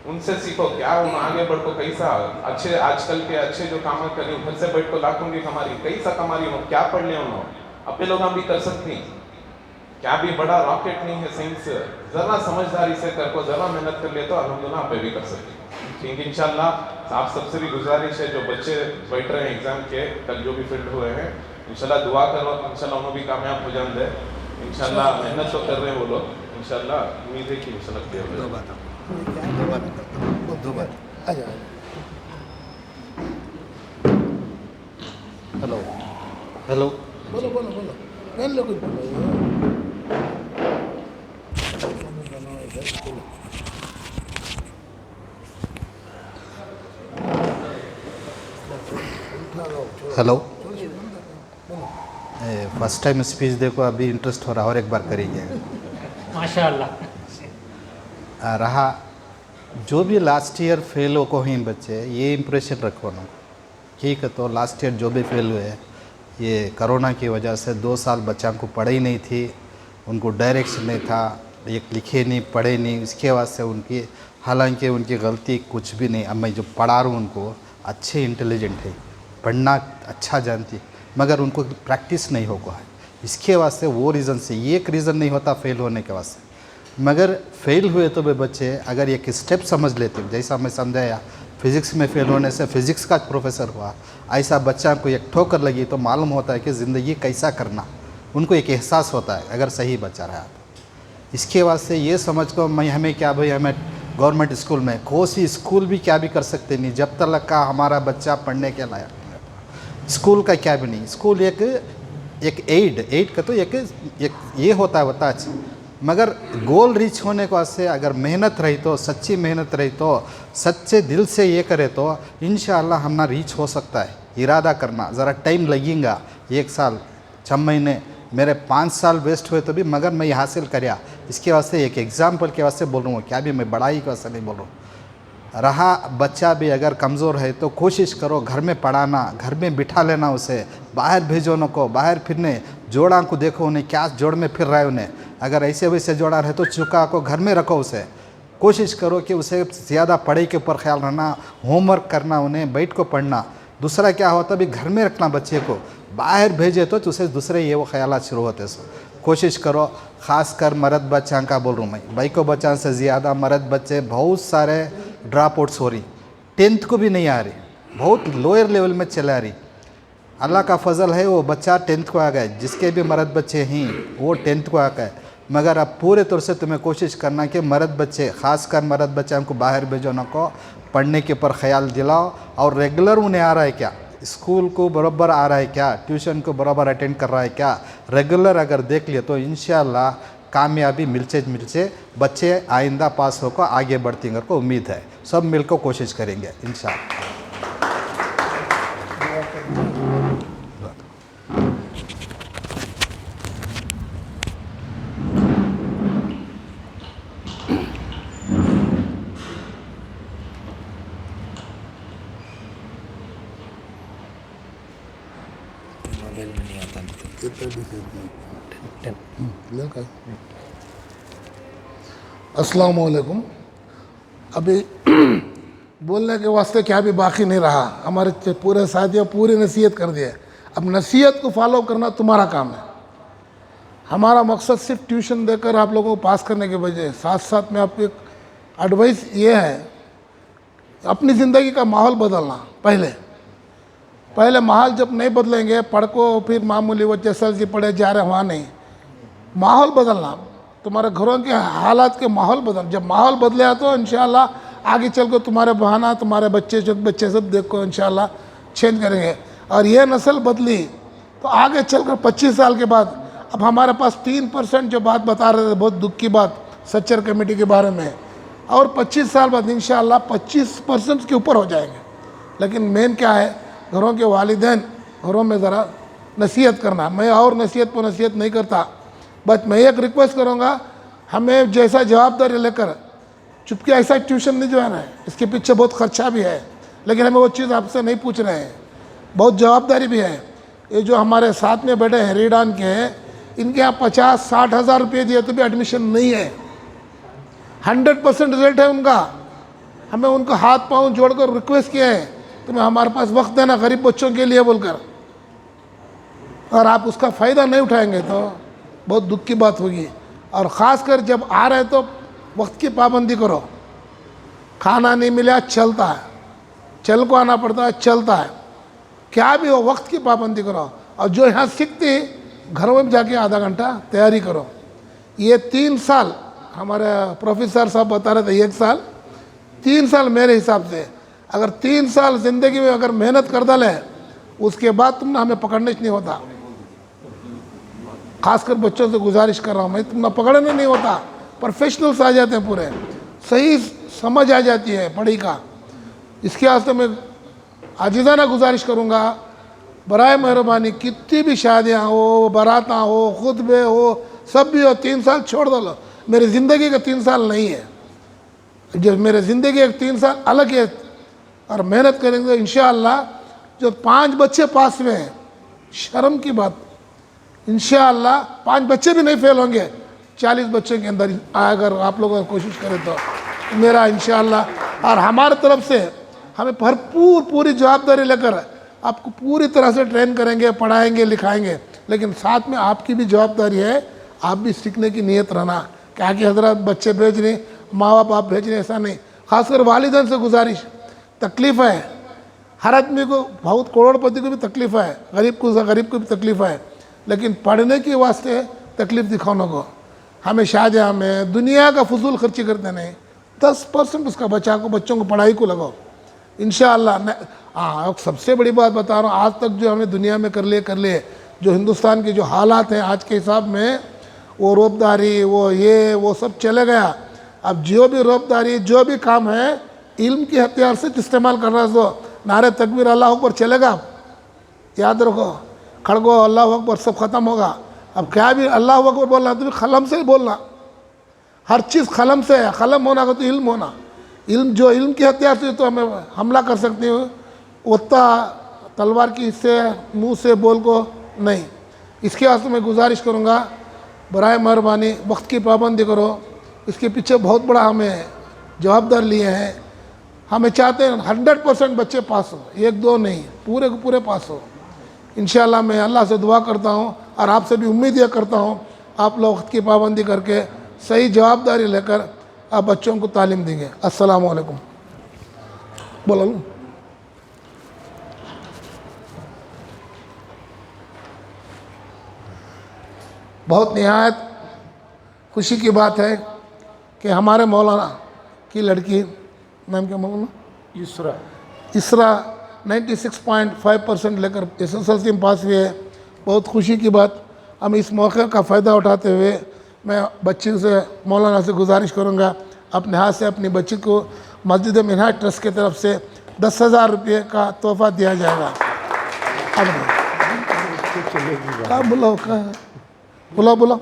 [SPEAKER 6] उनसे सीखो क्या उन आगे बढ़ो, कैसा अच्छे आजकल के अच्छे जो काम करें, घर से बैठ को लाखों की कमारी, कैसा कमारी हो, क्या पढ़ लिया उन्होंने, आप लोग हम भी कर सकती, क्या भी बड़ा रॉकेट नहीं है साइंस, ज़रा समझदारी से कर को ज़रा मेहनत कर ले तो अल्हम्दुलिल्लाह आप भी कर सकते। ठीक इंशाल्लाह आप सबसे भी गुजारिश है, जो बच्चे बैठ रहे हैं एग्ज़ाम के, कल जो भी फील्ड हुए हैं, इंशाल्लाह दुआ करो, इंशाल्लाह उन्हें भी कामयाब हो जान दे, इंशाल्लाह मेहनत तो कर रहे हैं वो लोग, इंशाल्लाह उम्मीद है कि इंशाल्लाह क्लियर हो जाए।
[SPEAKER 2] दो बात हेलो हेलो
[SPEAKER 3] बोलो बोलो बोलो, मैंने लोग बोलो।
[SPEAKER 2] हेलो, फर्स्ट टाइम स्पीच देखो, अभी इंटरेस्ट हो रहा है और एक बार करिए।
[SPEAKER 1] माशाअल्लाह।
[SPEAKER 2] रहा जो भी लास्ट ईयर फेल हो को ही बच्चे ये इम्प्रेशन रखो ना, ठीक है। तो लास्ट ईयर जो भी फेल हुए ये कोरोना की वजह से 2 साल बच्चों को पढ़ाई नहीं थी, उनको डायरेक्शन नहीं था, एक लिखे नहीं पढ़े नहीं, इसके वास्ते उनकी हालांकि उनकी गलती कुछ भी नहीं। अब मैं जो पढ़ा रहा हूँ उनको अच्छे इंटेलिजेंट है, पढ़ना अच्छा जानती, मगर उनको प्रैक्टिस नहीं होगा है, इसके वास्ते वो रीज़न से। ये एक रीज़न नहीं होता फेल होने के वास्ते, मगर फेल हुए तो वे बच्चे अगर एक स्टेप समझ लेते, जैसा मैं समझाया फिज़िक्स में फेल होने से फिज़िक्स का प्रोफेसर हुआ, ऐसा बच्चा को एक ठोकर लगी तो मालूम होता है कि ज़िंदगी कैसा करना, उनको एक एहसास होता है अगर सही बच्चा रहा तो। इसके वास्ते ये समझ को मैं हमें क्या भाई हमें गवर्नमेंट स्कूल में कोई स्कूल भी क्या भी कर सकते नहीं जब तक का हमारा बच्चा पढ़ने के लायक नहीं। स्कूल का क्या भी नहीं, स्कूल एक एड का तो एक ये होता है अच्छा, मगर गोल रीच होने को वास्ते अगर मेहनत रही तो, सच्ची मेहनत रही तो, सच्चे दिल से ये करे तो इंशाअल्लाह हमना रीच हो सकता है। इरादा करना ज़रा टाइम लगेगा, 1 साल 6 महीने, मेरे 5 साल वेस्ट हुए तो भी मगर मैं ये हासिल कराया। इसके वास्ते एक एग्ज़ाम्पल के वास्ते बोल रहा हूँ, क्या भी मैं बड़ाई के वास्ते नहीं बोल रहा हूँ। रहा बच्चा भी अगर कमज़ोर है तो कोशिश करो घर में पढ़ाना, घर में बिठा लेना उसे, बाहर भेजो न को, बाहर फिरने, जोड़ा को देखो उन्हें क्या जोड़ में फिर रहा है उन्हें, अगर ऐसे वैसे जोड़ा रहे तो चुका को घर में रखो उसे। कोशिश करो कि उसे ज़्यादा पढ़ाई के ऊपर ख्याल रखना, होमवर्क करना, उन्हें बैठ को पढ़ना। दूसरा क्या होता भी घर में रखना बच्चे को, बाहर भेजे तो उसे दूसरे ये वो ख्याल शुरू होते सो। कोशिश करो, ख़ासकर मर्द बच्चा का बोल रहा हूँ मैं, भाई को बच्चा से ज़्यादा मर्द बच्चे बहुत सारे ड्रॉप आउट्स हो रही, 10th को भी नहीं आ रही, बहुत लोअर लेवल में चला रही। अल्लाह का फजल है वो बच्चा 10th को आ गए, जिसके भी मर्द बच्चे हैं वो 10th को आ गए। मगर अब पूरे तौर से तुम्हें कोशिश करना कि मर्द बच्चे, ख़ासकर मर्द बच्चों को बाहर भेजो न को, पढ़ने के ऊपर ख्याल दिलाओ और रेगुलर उन्हें आ रहा है क्या, स्कूल को बराबर आ रहा है क्या, ट्यूशन को बराबर अटेंड कर रहा है क्या, रेगुलर अगर देख लिए तो इंशाअल्लाह कामयाबी मिलचे बच्चे आइंदा पास होकर आगे बढ़ती को उम्मीद है। सब मिलकर कोशिश करेंगे इंशाअल्लाह।
[SPEAKER 3] अस्सलाम वालेकुम। अभी बोलने के वास्ते क्या भी बाकी नहीं रहा, हमारे पूरे साथियों पूरी नसीहत कर दिए। अब नसीहत को फॉलो करना तुम्हारा काम है। हमारा मकसद सिर्फ ट्यूशन देकर आप लोगों को पास करने के बजाय, साथ साथ में आपको एक एडवाइस ये है, अपनी ज़िंदगी का माहौल बदलना। पहले माहौल जब नहीं बदलेंगे, पढ़ को फिर मामूली वो SSLC पढ़े जा रहे वहाँ नहीं, माहौल बदलना, तुम्हारे घरों के हालात के माहौल बदल। जब माहौल बदले तो इंशाअल्लाह आगे चल कर तुम्हारे बहाना, तुम्हारे बच्चे सब देखो इंशाअल्लाह चेंज करेंगे। और ये नस्ल बदली तो आगे चलकर 25 साल के बाद, अब हमारे पास 3% जो बात बता रहे थे, बहुत दुख की बात, सच्चर कमेटी के बारे में, और 25 साल बाद इंशाअल्लाह 25% के ऊपर हो जाएंगे। लेकिन मेन क्या है, घरों के वालिदैन घरों में ज़रा नसीहत करना। मैं और नसीहत पर नसीहत नहीं करता, बस मैं एक रिक्वेस्ट करूँगा, हमें जैसा जवाबदारी लेकर चुपके ऐसा ट्यूशन नहीं जो है ना, इसके पीछे बहुत खर्चा भी है, लेकिन हमें वो चीज़ आपसे नहीं पूछ रहे हैं, बहुत जवाबदारी भी है। ये जो हमारे साथ में बैठे हरीडान के हैं, इनके यहाँ 50-60 हज़ार रुपये दिए तो भी एडमिशन नहीं है। 100% रिजल्ट है उनका। हमें उनको हाथ पाँव जोड़कर रिक्वेस्ट किया है, तुम्हें हमारे पास वक्त देना गरीब बच्चों के लिए बोलकर, और आप उसका फ़ायदा नहीं उठाएंगे तो बहुत दुख की बात होगी। और ख़ासकर जब आ रहे तो वक्त की पाबंदी करो। खाना नहीं मिला चलता है, चल को आना पड़ता है चलता है, क्या भी हो वक्त की पाबंदी करो। और जो यहाँ सीखती घरों में जाके आधा घंटा तैयारी करो। ये 3 साल हमारे प्रोफेसर साहब बता रहे थे, 1 साल 3 साल मेरे हिसाब से, अगर 3 साल ज़िंदगी में अगर मेहनत कर डाले, उसके बाद तुम ना हमें पकड़ने नहीं होता। खासकर बच्चों से गुजारिश कर रहा हूँ मैं, तुम ना पकड़ने नहीं होता, प्रोफेशनल्स आ जाते हैं, पूरे सही समझ आ जाती है पढ़ाई का। इसके वास्ते मैं आजिज़ाना गुजारिश करूँगा, बराए मेहरबानी कितनी भी शादियाँ हो, बारात हो, खुतबे हो, सब भी हो, 3 साल छोड़ दो। मेरी ज़िंदगी का 3 साल नहीं है, जो मेरे ज़िंदगी एक 3 साल अलग है और मेहनत करेंगे तो इंशाअल्लाह जो 5 बच्चे पास हुए हैं, शर्म की बात, इंशाअल्लाह 5 बच्चे भी नहीं फेल होंगे, 40 बच्चे के अंदर अगर आप लोग कोशिश करें तो मेरा इंशाअल्लाह। और हमारे तरफ से हमें भरपूर पूरी जवाबदारी लेकर आपको पूरी तरह से ट्रेन करेंगे, पढ़ाएंगे, लिखाएंगे, लेकिन साथ में आपकी भी जवाबदारी है, आप भी सीखने की नीयत रहना। क्या कि हजरत बच्चे भेज रहे, माँ बाप आप भेज रहे, ऐसा नहीं। खासकर वालिदैन से गुजारिश, तकलीफ़ है, हर आदमी को, बहुत करोड़पति को भी तकलीफ़ है, गरीब को भी तकलीफ़ है, लेकिन पढ़ने के वास्ते तकलीफ़ दिखाने को हमें शाहजहाँ में दुनिया का फजूल खर्ची करते नहीं, 10% उसका बच्चों को पढ़ाई को लगाओ इंशाअल्लाह। हाँ, सबसे बड़ी बात बता रहा हूँ, आज तक जो हमें दुनिया में कर लिए जो हिंदुस्तान के जो हालात हैं आज के हिसाब में, वो रोबदारी, वो सब चले गया। अब जो भी रोबदारी, जो भी काम है, इल्म के हथियार से इस्तेमाल करना। तो नारे तकबीर अल्लाह अकबर चलेगा, याद रखो, खड़गो अल्लाह अकबर सब ख़त्म होगा। अब क्या भी अल्लाह अकबर बोलना तो कलम से ही बोलना, हर चीज़ कलम से है। कलम होना का तो इल्म होना, इल्म के हथियार से तो हमें हमला कर सकते हो, उतना तलवार की से मुंह से बोल को नहीं। इसके वास्ते मैं गुजारिश करूँगा, बराए मेहरबानी वक्त की पाबंदी करो। इसके पीछे बहुत बड़ा हमें जवाबदार लिए हैं। हमें चाहते हैं 100% बच्चे पास हो, 1-2 नहीं, पूरे के पूरे पास हो इंशाअल्लाह। मैं अल्लाह से दुआ करता हूँ और आपसे भी उम्मीद यह करता हूँ आप लोग वक्त की पाबंदी करके सही जवाबदारी लेकर आप बच्चों को तालीम देंगे। अस्सलाम वालेकुम। बोला लूँ? बहुत निहायत खुशी की बात है कि हमारे मौलाना की लड़की, नाम क्या मौलाना? इसरा 96.5% लेकर SSLC में पास हुई है। बहुत खुशी की बात। हम इस मौके का फ़ायदा उठाते हुए मैं बच्ची से, मौलाना से गुजारिश करूँगा, अपने हाथ से अपनी बच्ची को मस्जिद मिनहाज ट्रस्ट की तरफ से 10,000 रुपये का तोहफ़ा दिया जाएगा। अब बुलाओ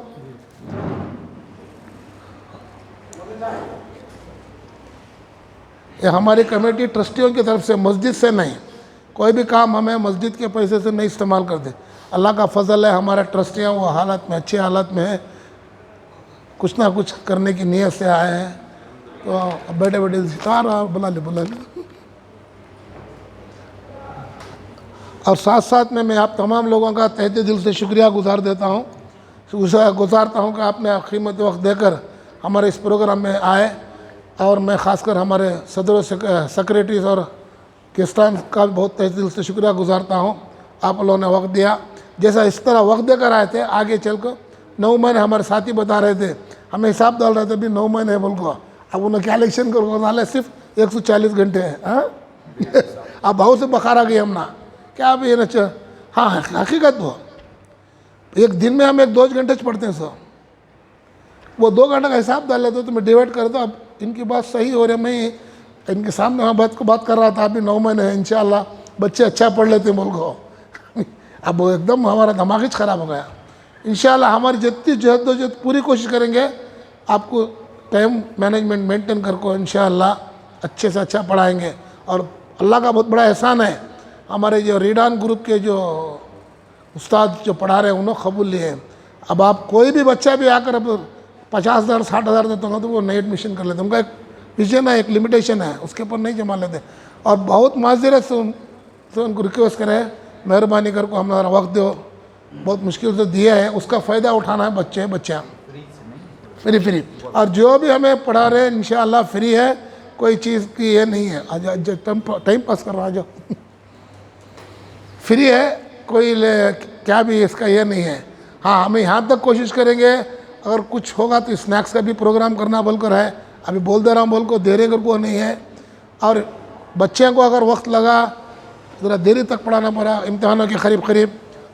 [SPEAKER 3] ये हमारी कमेटी ट्रस्टियों की तरफ से, मस्जिद से नहीं। कोई भी काम हमें मस्जिद के पैसे से नहीं इस्तेमाल करते। अल्लाह का फजल है, हमारे ट्रस्टियाँ वो हालत में, अच्छे हालत में है, कुछ ना कुछ करने की नीयत से आए हैं। तो बैठे सितारा बुला ले। और साथ साथ में मैं आप तमाम लोगों का तहे दिल से शुक्रिया गुजारता हूँ कि आपने कीमती वक्त देकर हमारे इस प्रोग्राम में आए। और मैं ख़ासकर हमारे सदर सेक्रेटरीज और किस्तान का भी बहुत तहे दिल से शुक्रिया गुजारता हूँ। आप लोगों ने वक्त दिया, जैसा इस तरह वक्त देकर आए थे। आगे चल कर 9 महीने हमारे साथी बता रहे थे, हमें हिसाब डाल रहे थे भी 9 महीने बोल को। अब उन्हें क्या इलेक्शन करो नाले सिर्फ 140 घंटे हैं। हाँ अब बहुत से बखारा गई हमना क्या अभी ये न। हाँ हकीकत वो एक दिन में हम 1-2 घंटे पढ़ते हैं सो, वो 2 घंटे का हिसाब डाल लेते तो मैं डिवाइड कर दो। अब इनकी बात सही हो रही है, मैं इनके सामने वहाँ बात कर रहा था। अभी 9 महीने हैं, इंशाअल्लाह बच्चे अच्छा पढ़ लेते हैं बोल को। अब वो एकदम हमारा दिमाग ही ख़राब हो गया। इंशाअल्लाह हमारी जितनी जद्दोजहद पूरी कोशिश करेंगे आपको टाइम मैनेजमेंट मेंटेन करके इंशाअल्लाह अच्छे से अच्छा पढ़ाएंगे। और अल्लाह का बहुत बड़ा एहसान है, हमारे जो रीडान ग्रुप के जो उस्ताद जो पढ़ा रहे हैं उन्होंने कबूल लिए हैं। अब आप कोई भी बच्चा भी आकर अब 50,000 60,000 देते होंगे तो वो नई एडमिशन कर लेते। उनका एक विजन है, एक लिमिटेशन है, उसके ऊपर नहीं जमा लेते। और बहुत माजरत से उनको रिक्वेस्ट करें, मेहरबानी कर को हमारा वक्त दो, बहुत मुश्किल से दिया है, उसका फ़ायदा उठाना है। बच्चा फ्री और जो भी हमें पढ़ा रहे हैं इंशाअल्लाह फ्री है, कोई चीज़ की ये नहीं है। आज टाइम पास कर रहा जो फ्री है, कोई क्या भी इसका ये नहीं है। हाँ हमें यहाँ तक कोशिश करेंगे, अगर कुछ होगा तो स्नैक्स का भी प्रोग्राम करना बोलकर है। अभी बोल दे रहा हूँ, बोल को देरे कर को नहीं है। और बच्चों को अगर वक्त लगा ज़रा देरी तक पढ़ाना पड़ा इम्तिहानों के करीब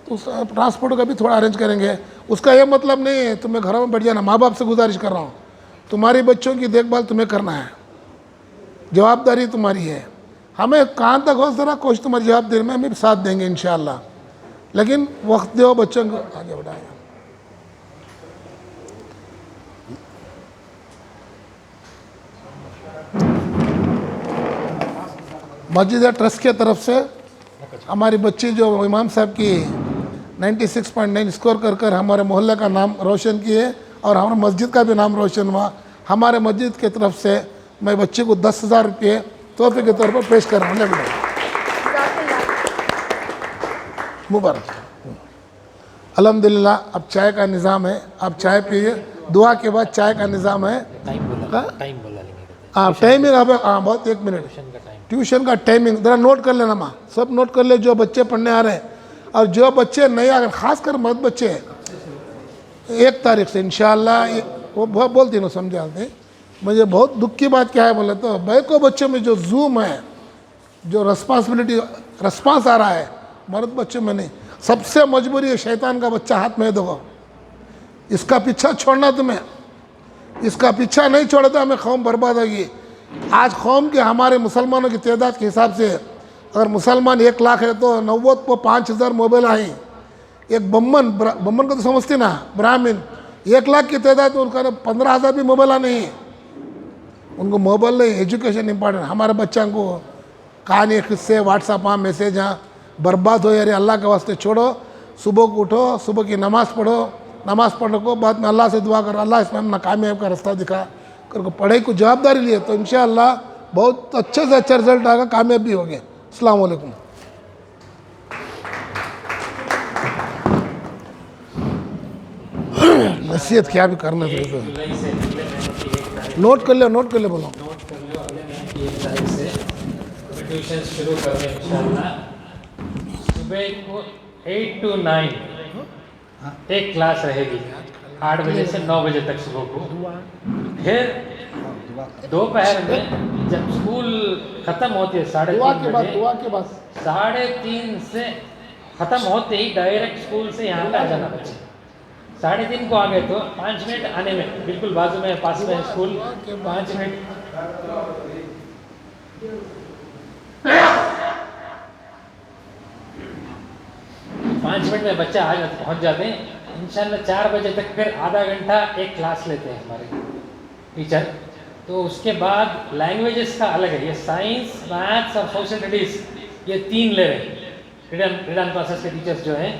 [SPEAKER 3] तो ट्रांसपोर्ट का भी थोड़ा अरेंज करेंगे। उसका ये मतलब नहीं है तुम्हें घरों में बैठ जाना। माँ बाप से गुजारिश कर रहा हूँ, तुम्हारी बच्चों की देखभाल तुम्हें करना है, जवाबदारी तुम्हारी है। हमें कहाँ तक हो ज़रा कोशिश तुम्हारी जवाबदारी में हम भी साथ देंगे इंशाअल्लाह, लेकिन वक्त दो बच्चों को आगे बढ़ाएं। मस्जिद ट्रस्ट के तरफ से हमारी बच्ची जो इमाम साहब की 96.9 स्कोर कर हमारे मोहल्ले का नाम रोशन किए और हमारे मस्जिद का भी नाम रोशन हुआ। हमारे मस्जिद की तरफ से मैं बच्ची को 10,000 रुपये तोहफे के तौर पर पेश कर रहा हूँ। मुबारक। अल्हम्दुलिल्लाह। अब चाय का निज़ाम है, आप चाय पिए, दुआ के बाद चाय का निज़ाम है।
[SPEAKER 1] टाइम बोला लेंगे।
[SPEAKER 3] हाँ टाइमिंग अब हाँ बहुत 1 मिनट ट्यूशन का टाइमिंग ज़रा नोट कर लेना माँ, सब नोट कर ले जो बच्चे पढ़ने आ रहे हैं और जो बच्चे नहीं आ रहे, खासकर मर्द बच्चे 1 तारीख से इंशाअल्लाह वो बहुत बोलती ना समझाते। मुझे बहुत दुख की बात क्या है बोले तो बैको बच्चों में जो जूम है, जो रिस्पांस आ रहा है मर्द बच्चों में नहीं। सबसे मजबूरी है शैतान का बच्चा हाथ में दो, इसका पीछा छोड़ना तुम्हें, इसका पीछा नहीं छोड़ा तो हमें कौम बर्बाद होगी। आज कौम के हमारे मुसलमानों की तादाद के हिसाब से अगर मुसलमान 1 लाख है तो 90 को 5,000 मोबाइल आई। एक बम्मन को तो समझते ना, ब्राह्मण 1 लाख की तादाद में उनका 15,000 भी मोबाइल नहीं है। उनको मोबाइल नहीं, एजुकेशन इंपॉर्टेंट। हमारे बच्चों को कहानी किस्से व्हाट्सअप हाँ मैसेज हाँ बर्बाद हो यार, अल्लाह के वास्ते छोड़ो। सुबह को उठो, सुबह की नमाज़ पढ़ो, नमाज़ पढ़ने को बाद में अल्लाह से दुआ करो, अल्लाह इसमें अपना कामयाब का रास्ता दिखा करके पढ़ाई को जवाबदारी लिए तो इंशाअल्लाह बहुत अच्छे से अच्छा रिजल्ट आएगा, कामयाब भी होंगे। अस्सलाम वालेकुम। नसीहत क्या भी करना चाहिए, नोट कर ले बोलो।
[SPEAKER 1] ट्यूशन शुरू कर रहे हैं इंशाल्लाह। सुबह को 8 to 9 एक क्लास रहेगी, 8 बजे से 9 बजे तक सुबह को। फिर दोपहर में जब स्कूल खत्म होती है 3:30 बजे,
[SPEAKER 3] दुआ के बाद
[SPEAKER 1] 3:30 से खत्म होते ही डायरेक्ट स्कूल से यहाँ पे आ जाना बच्चे। 3:30 को आ गए तो 5 मिनट आने में, बिल्कुल बाजू में पास में स्कूल, 5 मिनट 5 मिनट में बच्चा पहुंच जाते हैं। इंशाल्लाह 4 बजे तक फिर आधा घंटा एक क्लास लेते हैं हमारे टीचर। तो उसके बाद लैंग्वेजेस का अलग है, ये साइंस, मैथ्स और सोशल स्टडीज़ ये 3 ले रहे हैं। रिडन क्लासेस के टीचर्स जो हैं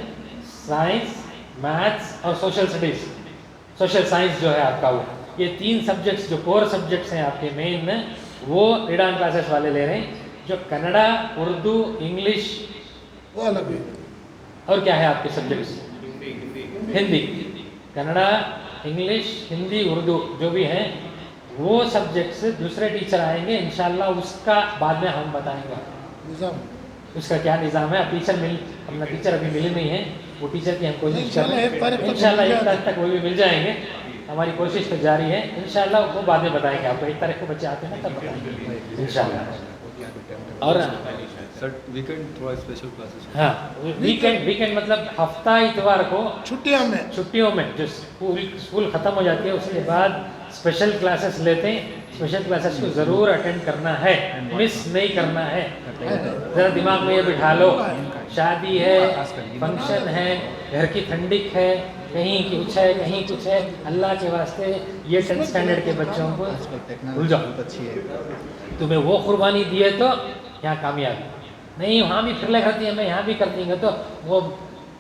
[SPEAKER 1] साइंस, मैथ्स और सोशल स्टडीज़, सोशल साइंस जो है आपका वो, ये 3 सब्जेक्ट्स जो कोर सब्जेक्ट्स हैं आपके मेन में, वो रिडन क्लासेस वाले ले रहे हैं। जो कन्नड़ा, उर्दू, इंग्लिश
[SPEAKER 3] वो अलग है।
[SPEAKER 1] और क्या है आपके सब्जेक्ट्स? हिंदी, कन्नड़ा, इंग्लिश, हिंदी, उर्दू जो भी हैं वो सब्जेक्ट्स दूसरे टीचर आएंगे इंशाल्लाह, उसका बाद में हम बताएंगे उसका क्या निज़ाम है। अब अपना टीचर अभी मिले नहीं है, वो टीचर की हम कोशिश कर रहे हैं इंशाल्लाह 1 तारीख तक वो भी मिल जाएंगे। हमारी कोशिश तो जारी है इंशाल्लाह, वो बाद में बताएंगे आपको। 1 तारीख को बच्चे आते हैं ना तब बताएंगे इंशाल्लाह। और
[SPEAKER 5] सर वीकेंड थोड़ा स्पेशल क्लासेस।
[SPEAKER 1] हाँ वीकेंड मतलब हफ्ता इतवार को छुट्टियों में जो स्कूल ख़त्म हो जाती है उसके बाद स्पेशल क्लासेस लेते हैं। स्पेशल क्लासेस को ज़रूर अटेंड करना है, मिस नहीं करना है। ज़रा दिमाग में ये बिठा लो, शादी है, फंक्शन है, घर की ठंडिक है, कहीं कुछ है कहीं कुछ है, अल्लाह के वास्ते ये 10th स्टैंडर्ड के बच्चों को भूल जाओ। तुम्हें वो कुर्बानी दी है तो यहाँ कामयाबी नहीं, वहाँ भी फिर करती है, मैं यहाँ भी करती हूँ तो वो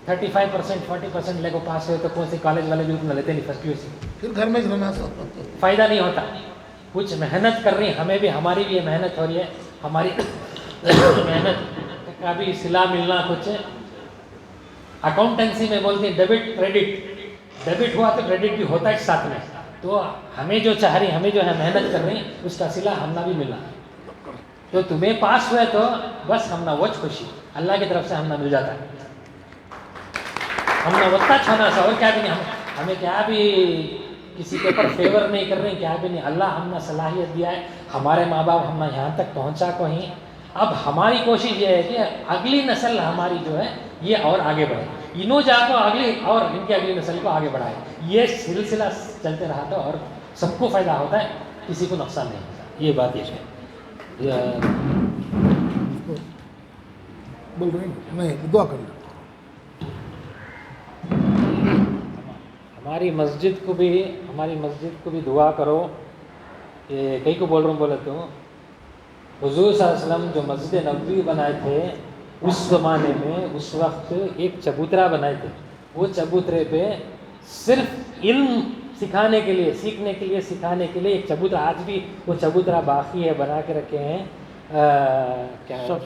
[SPEAKER 1] 35% 40% लेको पास हुए तो कौन से कॉलेज वाले भी उतना लेते नहीं फर्स्ट ईयर से, फिर घर में रहना फ़ायदा नहीं होता। कुछ मेहनत कर रही है, हमें भी, हमारी भी ये मेहनत हो रही है, हमारी मेहनत का भी सिला मिलना। कुछ अकाउंटेंसी में बोलते हैं डेबिट क्रेडिट, डेबिट हुआ तो क्रेडिट भी होता है साथ में। तो हमें जो चाह रही, हमें जो है मेहनत कर रही है उसका सिला हमना भी मिलना। तो तुम्हें पास हुए तो बस हमना वो खुशी अल्लाह की तरफ से हमना मिल जाता है। हमना वत्ता छाना सा और क्या भी नहीं, हमें क्या भी किसी के ऊपर फेवर नहीं कर रहे हैं, क्या भी नहीं। अल्लाह हमने सलाहियत दिया है, हमारे माँ बाप हमने यहाँ तक पहुँचा को ही। अब हमारी कोशिश ये है कि अगली नस्ल हमारी जो है ये और आगे बढ़े, इन्हों जाको अगली और इनकी अगली नस्ल को आगे बढ़ाए। ये सिलसिला चलते रहा तो और सबको फ़ायदा होता है, किसी को नुकसान नहीं होता। ये बात ये है।
[SPEAKER 3] बोल रहे हैं नहीं, दुआ कर
[SPEAKER 1] हमारी मस्जिद को भी दुआ करो। ये कहीं को बोल रहा हूँ बोले तो हुजूर सल्लल्लाहु अलैहि वसल्लम जो मस्जिद नबवी बनाए थे उस ज़माने में, उस वक्त एक चबूतरा बनाए थे। वो चबूतरे पे सिर्फ इल्म सिखाने के लिए, सीखने के लिए, सिखाने के लिए एक चबूतरा, आज भी वो चबूतरा बाकी है, बना के रखे हैं। क्या है?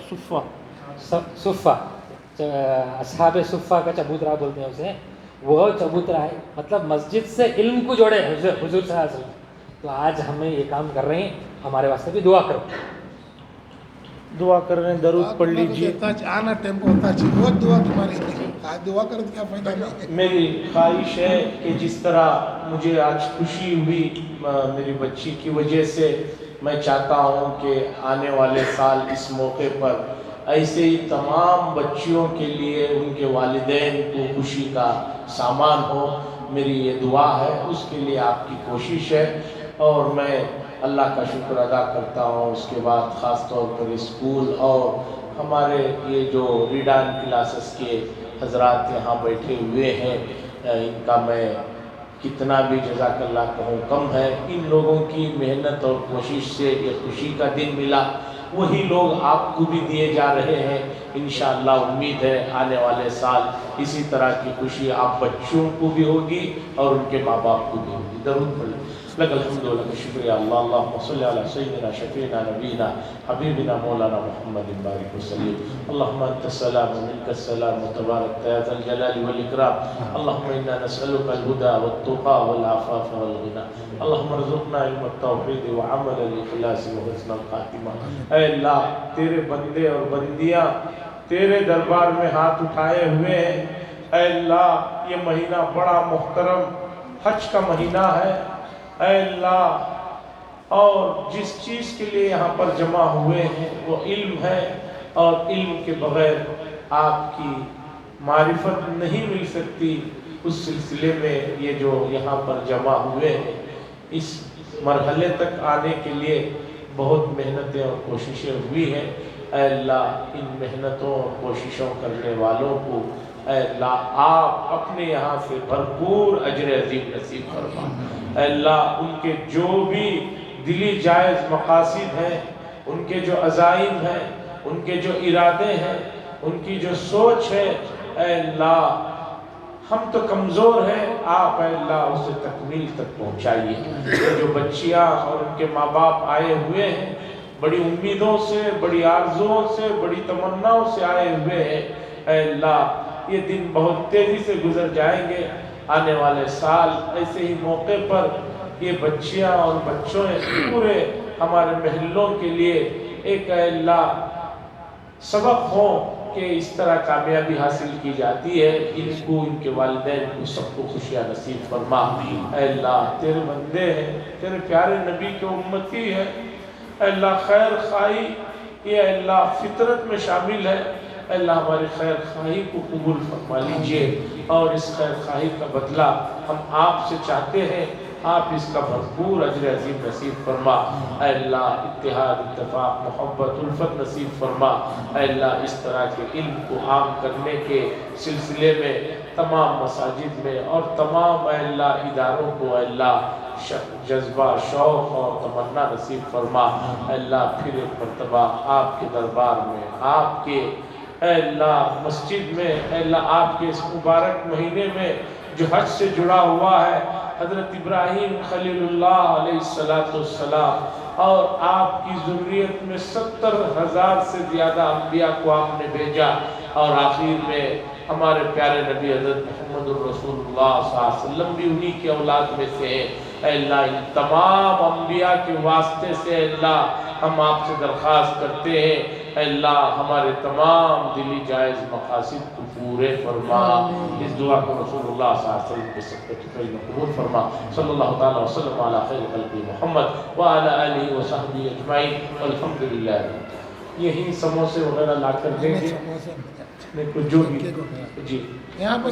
[SPEAKER 1] सुफ़ा, असहाब सुफ़ा का चबूतरा बोलते हैं उसे। वो चबूतरा है, मतलब मस्जिद से इल्म को जोड़े हुजूर सल्लल्लाहु अलैहि वसल्लम। तो आज हमें ये काम कर रहे हैं, हमारे वास्ते भी दुआ करो।
[SPEAKER 4] दुआ कर रहे हैं, दरूद पढ़ लीजिए।
[SPEAKER 3] आना टेम्पो होता चाहिए, वो दुआ तुम्हारी आज दुआ कर क्या फायदा नहीं।
[SPEAKER 4] मेरी ख्वाहिश है कि जिस तरह मुझे आज खुशी हुई मेरी बच्ची की वजह से, मैं चाहता हूँ कि आने वाले साल इस मौके पर ऐसे ही तमाम बच्चियों के लिए उनके वालिदैन को खुशी का सामान हो। मेरी ये दुआ है, उसके लिए आपकी कोशिश है और मैं अल्लाह का शुक्र अदा करता हूँ। उसके बाद ख़ास तौर पर स्कूल और हमारे ये जो रीडान क्लासेस के हजरात यहाँ बैठे हुए हैं, इनका मैं कितना भी जज़ाकल्लाह कहूँ कम है। इन लोगों की मेहनत और कोशिश से ये खुशी का दिन मिला। वही लोग आपको भी दिए जा रहे हैं। इंशाअल्लाह उम्मीद है आने वाले साल इसी तरह की खुशी आप बच्चों को भी होगी और उनके माँ बाप को भी होगी। दरूद पढ़ें। लकल हम्दु व लकल शुक्रिया अल्लाह, अल्लाहुम्मा सल्लि अला सय्यिदिना शफीना नबीना हबीबिना मौलाना मुहम्मदिन बारिक वसल्लिम। अल्लाहुम्मा अंतस सलाम व मिनकस सलाम व तबारक या ज़ल जलाली वल इकराम। अल्लाहुम्मा इन्ना नसअलुका अल हुदा वत तुक़ा वल आफ़ाफ़ वल गिना। अल्लाहुम्मा अर्ज़ुक़ना इल्मत तौहीद व अमल अल इख़लास व हुस्नुल ख़ातिमा। ऐ अल्लाह, तेरे बंदे और बंदियाँ तेरे दरबार में हाथ उठाए हुए हैं। ऐ अल्लाह, ये महीना बड़ा मुहतरम हज का महीना है। ऐ अल्लाह, और जिस चीज़ के लिए यहाँ पर जमा हुए हैं वो इल्म है, और इल्म के बगैर आपकी मारिफत नहीं मिल सकती। उस सिलसिले में ये जो यहाँ पर जमा हुए हैं, इस मरहले तक आने के लिए बहुत मेहनतें और कोशिशें हुई हैं। ऐ अल्लाह, इन मेहनतों और कोशिशों करने वालों को ऐ अल्लाह आप अपने यहाँ से भरपूर अजर अजीम नसीब फरमा। ऐ अल्लाह, उनके जो भी दिली जायज़ मकासिद हैं, उनके जो अज़ाइम हैं, उनके जो इरादे हैं, उनकी जो सोच है, ऐ अल्लाह हम तो कमज़ोर हैं, आप ऐ अल्लाह उसे तकमील तक पहुँचाइए। ये जो बच्चियाँ और उनके माँ बाप आए हुए हैं, बड़ी उम्मीदों से, बड़ी आरजुओं से, बड़ी तमन्नाओं से आए हुए हैं। ऐ अल्लाह, ये दिन बहुत तेज़ी से गुजर जाएंगे। आने वाले साल ऐसे ही मौके पर ये बच्चियाँ और बच्चों पूरे हमारे महल्लों के लिए एक ऐ अल्लाह सबक हो कि इस तरह कामयाबी हासिल की जाती है। इनको, इनके वालिदैन को, सबको खुशियाँ नसीब फरमा। ऐ अल्लाह, तेरे बंदे हैं, तेरे प्यारे नबी के उम्मती है। अल्लाह, खैर खाई ये अल्लाह फितरत में शामिल है। अल्लाह, हमारी खैर खाई को कबूल फरमा लीजिए और इस खैर खाई का बदला हम आपसे चाहते हैं। आप इसका भरपूर अजर अजीम नसीब फरमा। अल्लाह, इत्तिहाद, इत्तफाक, मोहब्बत, उल्फत नसीब फरमा। अल्लाह, इस तरह के इल्म को आम करने के सिलसिले में तमाम मसाजिद में और तमाम अल्लाह इदारों को अल्लाह जज्बा, शौक़ और तमन्ना नसीब फरमा। अल्लाह, फिर एक मरतबा आपके दरबार में, आपके अल्लाह मस्जिद में, अल्लाह आपके इस मुबारक महीने में जो हज से जुड़ा हुआ है, हज़रत इब्राहीम खलीलुल्लाह अलैहिस्सलाम और आपकी ज़ुर्रियत में 70,000 से ज़्यादा अम्बिया को आपने भेजा और आखिर में हमारे प्यारे नबी हज़रत मुहम्मदुर रसूलुल्लाह सल्लल्लाहु अलैहि वसल्लम भी उन्हीं के औलाद में से हैं। अल्लाह, इन तमाम अम्बिया के वास्ते से अल्लाह हम आपसे दरख्वास्त करते हैं, अल्लाह हमारे तमाम दिली जायज़ मकासिद को पूरे फरमा। इस दुआ को रसूलुल्लाह सल्लल्लाहु अलैहि वसल्लम के सदक़े में कबूल फरमा। सल्लल्लाहु तआला वसल्लम अला खैर खल्क़ि मुहम्मद व अला आलिहि व सहबिहि अजमाइन अल्हम्दुलिल्लाह। यही समोसे वगैरह ला कर देंगे, नहीं कुछ जो भी जी।
[SPEAKER 3] यहाँ पर